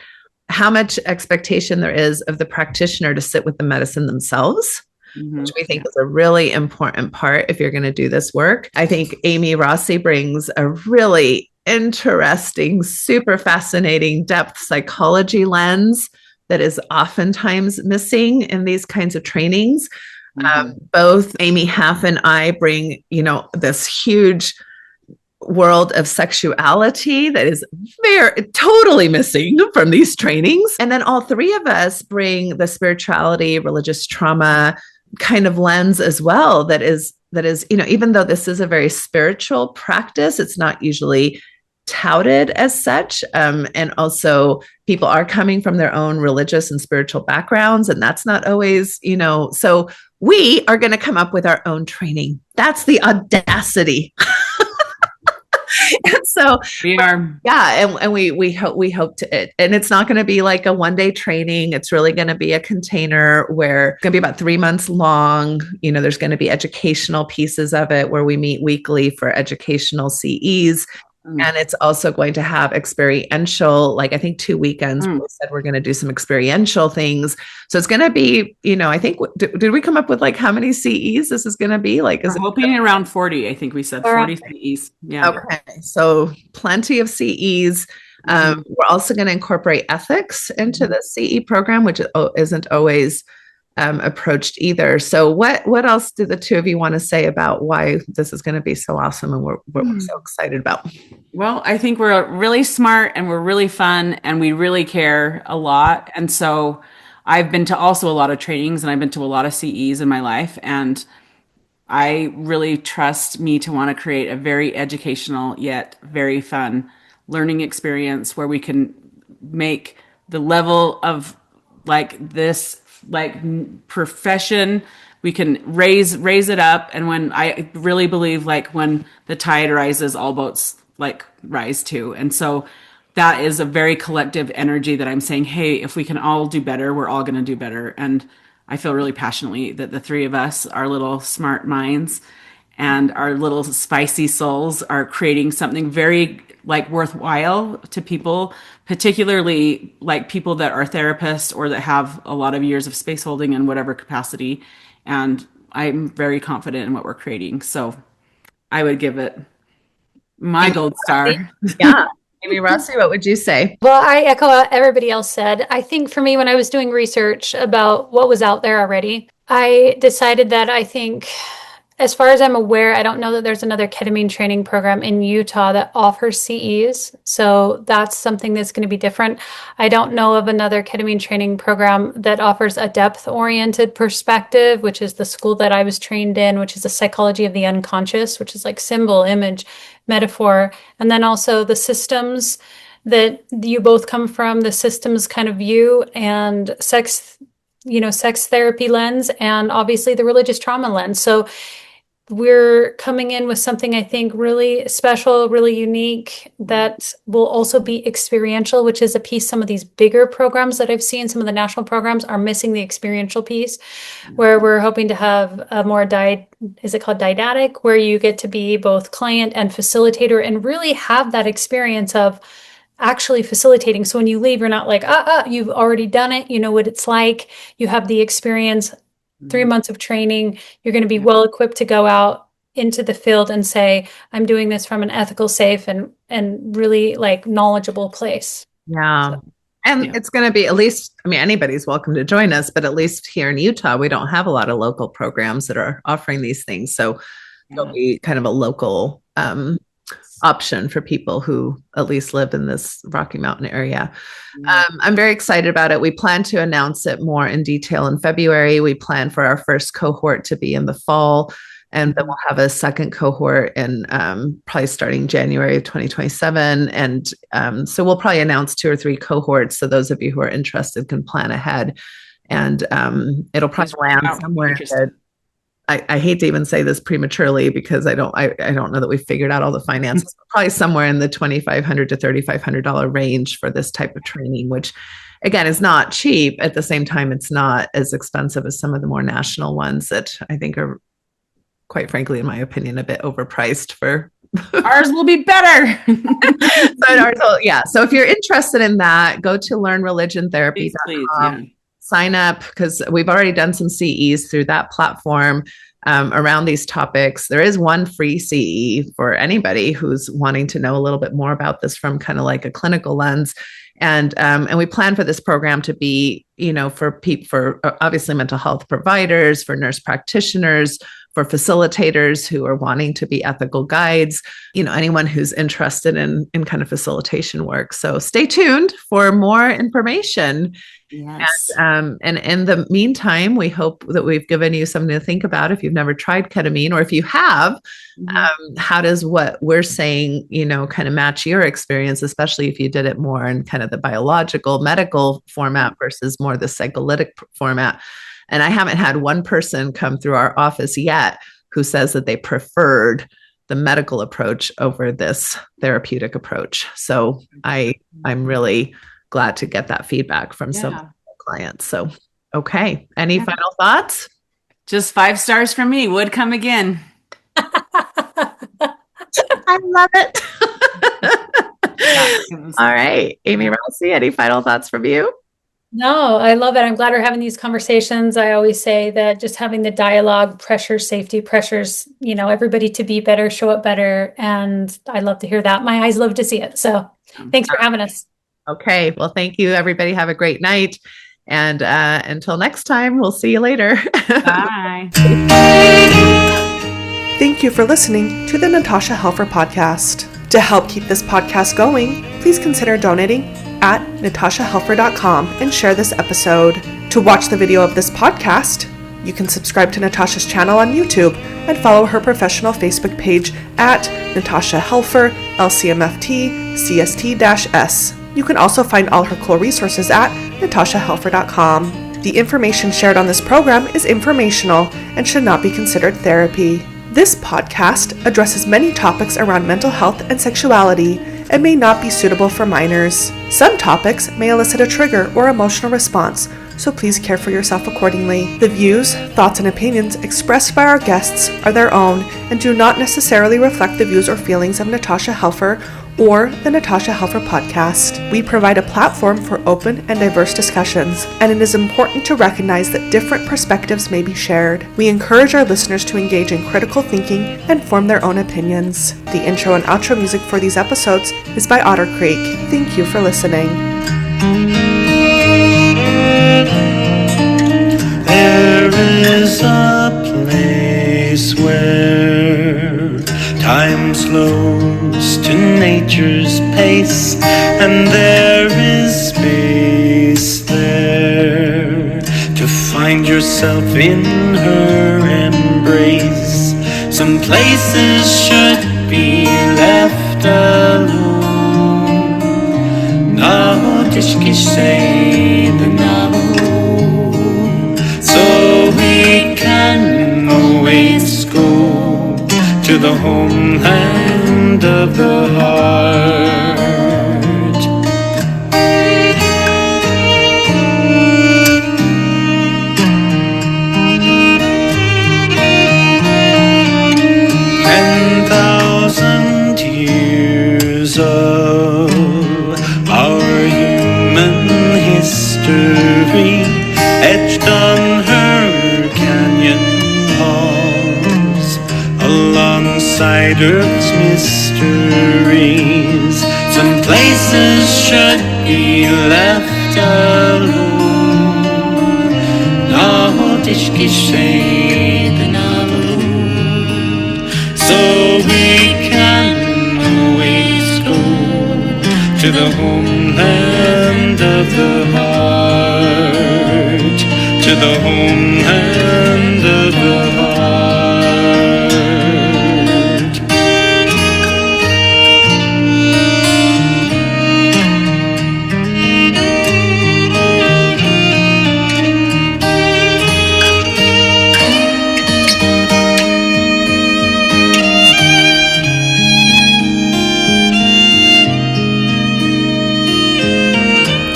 how much expectation there is of the practitioner to sit with the medicine themselves, which we think is a really important part if you're going to do this work. I think Aimee Rossi brings a really interesting, super fascinating depth psychology lens that is oftentimes missing in these kinds of trainings. Both Aimee Hef and I bring, this huge world of sexuality that is totally missing from these trainings. And then all three of us bring the spirituality, religious trauma kind of lens as well. That is, even though this is a very spiritual practice, it's not usually touted as such. And also people are coming from their own religious and spiritual backgrounds, and that's not always, so we are going to come up with our own training. That's the audacity. And so we are, and we hope to, and it's not going to be like a one-day training. It's really going to be a container where it's going to be about 3 months long. There's going to be educational pieces of it where we meet weekly for educational CEs. And it's also going to have experiential, like I think 2 weekends. We said we're going to do some experiential things. So it's going to be, I think, did we come up with like how many CEs this is going to be? Like, we're hoping around 40. I think we said 40 CEs. Yeah. Okay. So plenty of CEs. We're also going to incorporate ethics into the CE program, which isn't always approached either. So what else do the two of you want to say about why this is going to be so awesome and what we're so excited about? Well, I think we're really smart and we're really fun and we really care a lot. And so I've been to also a lot of trainings and I've been to a lot of CEs in my life. And I really trust me to want to create a very educational yet very fun learning experience where we can make the level of like this profession, we can raise it up. And when I really believe like when the tide rises, all boats like rise too. And so that is a very collective energy that I'm saying, hey, if we can all do better, we're all going to do better. And I feel really passionately that the three of us, our little smart minds and our little spicy souls, are creating something very like worthwhile to people, particularly like people that are therapists or that have a lot of years of space holding in whatever capacity. And I'm very confident in what we're creating. So I would give it my gold star. Yeah. Amy, Rossi, what would you say? Well, I echo what everybody else said. I think for me, when I was doing research about what was out there already, I decided that I think, as far as I'm aware, I don't know that there's another ketamine training program in Utah that offers CEs. So that's something that's going to be different. I don't know of another ketamine training program that offers a depth-oriented perspective, which is the school that I was trained in, which is the psychology of the unconscious, which is like symbol, image, metaphor, and then also the systems that you both come from, the systems kind of view, and sex therapy lens, and obviously the religious trauma lens. So we're coming in with something I think really special, really unique, that will also be experiential, which is a piece some of these bigger programs that I've seen, some of the national programs are missing the experiential piece, where we're hoping to have a more is it called didactic, where you get to be both client and facilitator and really have that experience of actually facilitating. So when you leave, you're not like, you've already done it. You know what it's like. You have the experience. 3 months of training, you're going to be well equipped to go out into the field and say, I'm doing this from an ethical, safe, and really like knowledgeable place. Yeah. So, and it's going to be, at least, I mean, anybody's welcome to join us, but at least here in Utah, we don't have a lot of local programs that are offering these things. So it'll be kind of a local option for people who at least live in this Rocky Mountain area. I'm very excited about it. We plan to announce it more in detail in February. We plan for our first cohort to be in the fall, and then we'll have a second cohort in probably starting January of 2027. And so we'll probably announce 2 or 3 cohorts. So those of you who are interested can plan ahead, and it'll probably land somewhere. I hate to even say this prematurely because I don't know that we've figured out all the finances. Probably somewhere in the $2,500 to $3,500 range for this type of training, which again is not cheap. At the same time, it's not as expensive as some of the more national ones that I think are, quite frankly, in my opinion, a bit overpriced for. Ours will be better. So if you're interested in that, go to learnreligiontherapy.com. Sign up, because we've already done some CEs through that platform around these topics. There is one free CE for anybody who's wanting to know a little bit more about this from kind of like a clinical lens. And we plan for this program to be, for obviously mental health providers, for nurse practitioners, for facilitators who are wanting to be ethical guides, anyone who's interested in kind of facilitation work. So stay tuned for more information. Yes. And in the meantime, we hope that we've given you something to think about if you've never tried ketamine, or if you have, how does what we're saying, kind of match your experience, especially if you did it more in kind of the biological, medical format versus more the psycholytic format. And I haven't had one person come through our office yet who says that they preferred the medical approach over this therapeutic approach. So I'm really glad to get that feedback from some clients. So, okay. Any final thoughts? Just 5 stars from me. Would come again. I love it. All right. Aimee, Rossi, any final thoughts from you? No, I love it. I'm glad we're having these conversations. I always say that just having the dialogue, pressures, safety pressures, everybody to be better, show up better. And I love to hear that. My eyes love to see it. So thanks for having us. Okay. Well, thank you, everybody. Have a great night. And until next time, we'll see you later. Bye. Thank you for listening to the Natasha Helfer Podcast. To help keep this podcast going, please consider donating at natashahelfer.com and share this episode. To watch the video of this podcast, you can subscribe to Natasha's channel on YouTube and follow her professional Facebook page at Natasha Helfer, LCMFT, CST-S. You can also find all her cool resources at natashahelfer.com. The information shared on this program is informational and should not be considered therapy. This podcast addresses many topics around mental health and sexuality and may not be suitable for minors. Some topics may elicit a trigger or emotional response, so please care for yourself accordingly. The views, thoughts, and opinions expressed by our guests are their own and do not necessarily reflect the views or feelings of Natasha Helfer or the Natasha Helfer Podcast. We provide a platform for open and diverse discussions, and it is important to recognize that different perspectives may be shared. We encourage our listeners to engage in critical thinking and form their own opinions. The intro and outro music for these episodes is by Otter Creek. Thank you for listening. There is a place where time slows to nature's pace, and there is space there to find yourself in her embrace. Some places should be left alone. Naho tishki say the Navajo, so we can always go to the homeland of the heart. 10,000 years of our human history etched on her canyon walls, alongside Earth's mysteries. Some places should be left alone. Naho tishki say the Navajo, so we can always go to the homeland of the heart, to the homeland of the heart.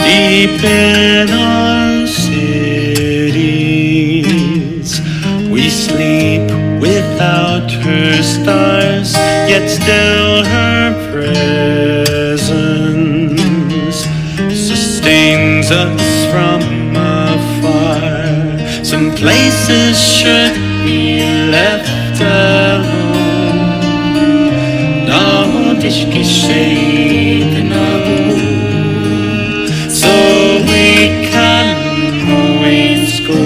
Deep in our cities, we sleep without her stars, yet still her presence sustains us from afar. Some places should be left alone. Naho tishki say the Navajo, so we can always go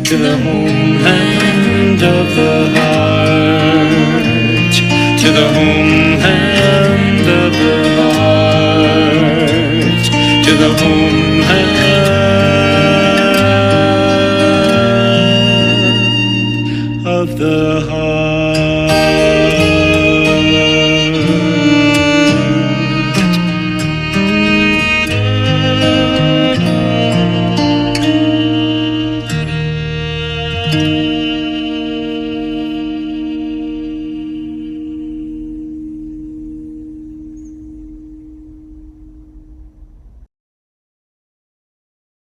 to the homeland of the heart, to the homeland of the heart, to the homeland of the heart.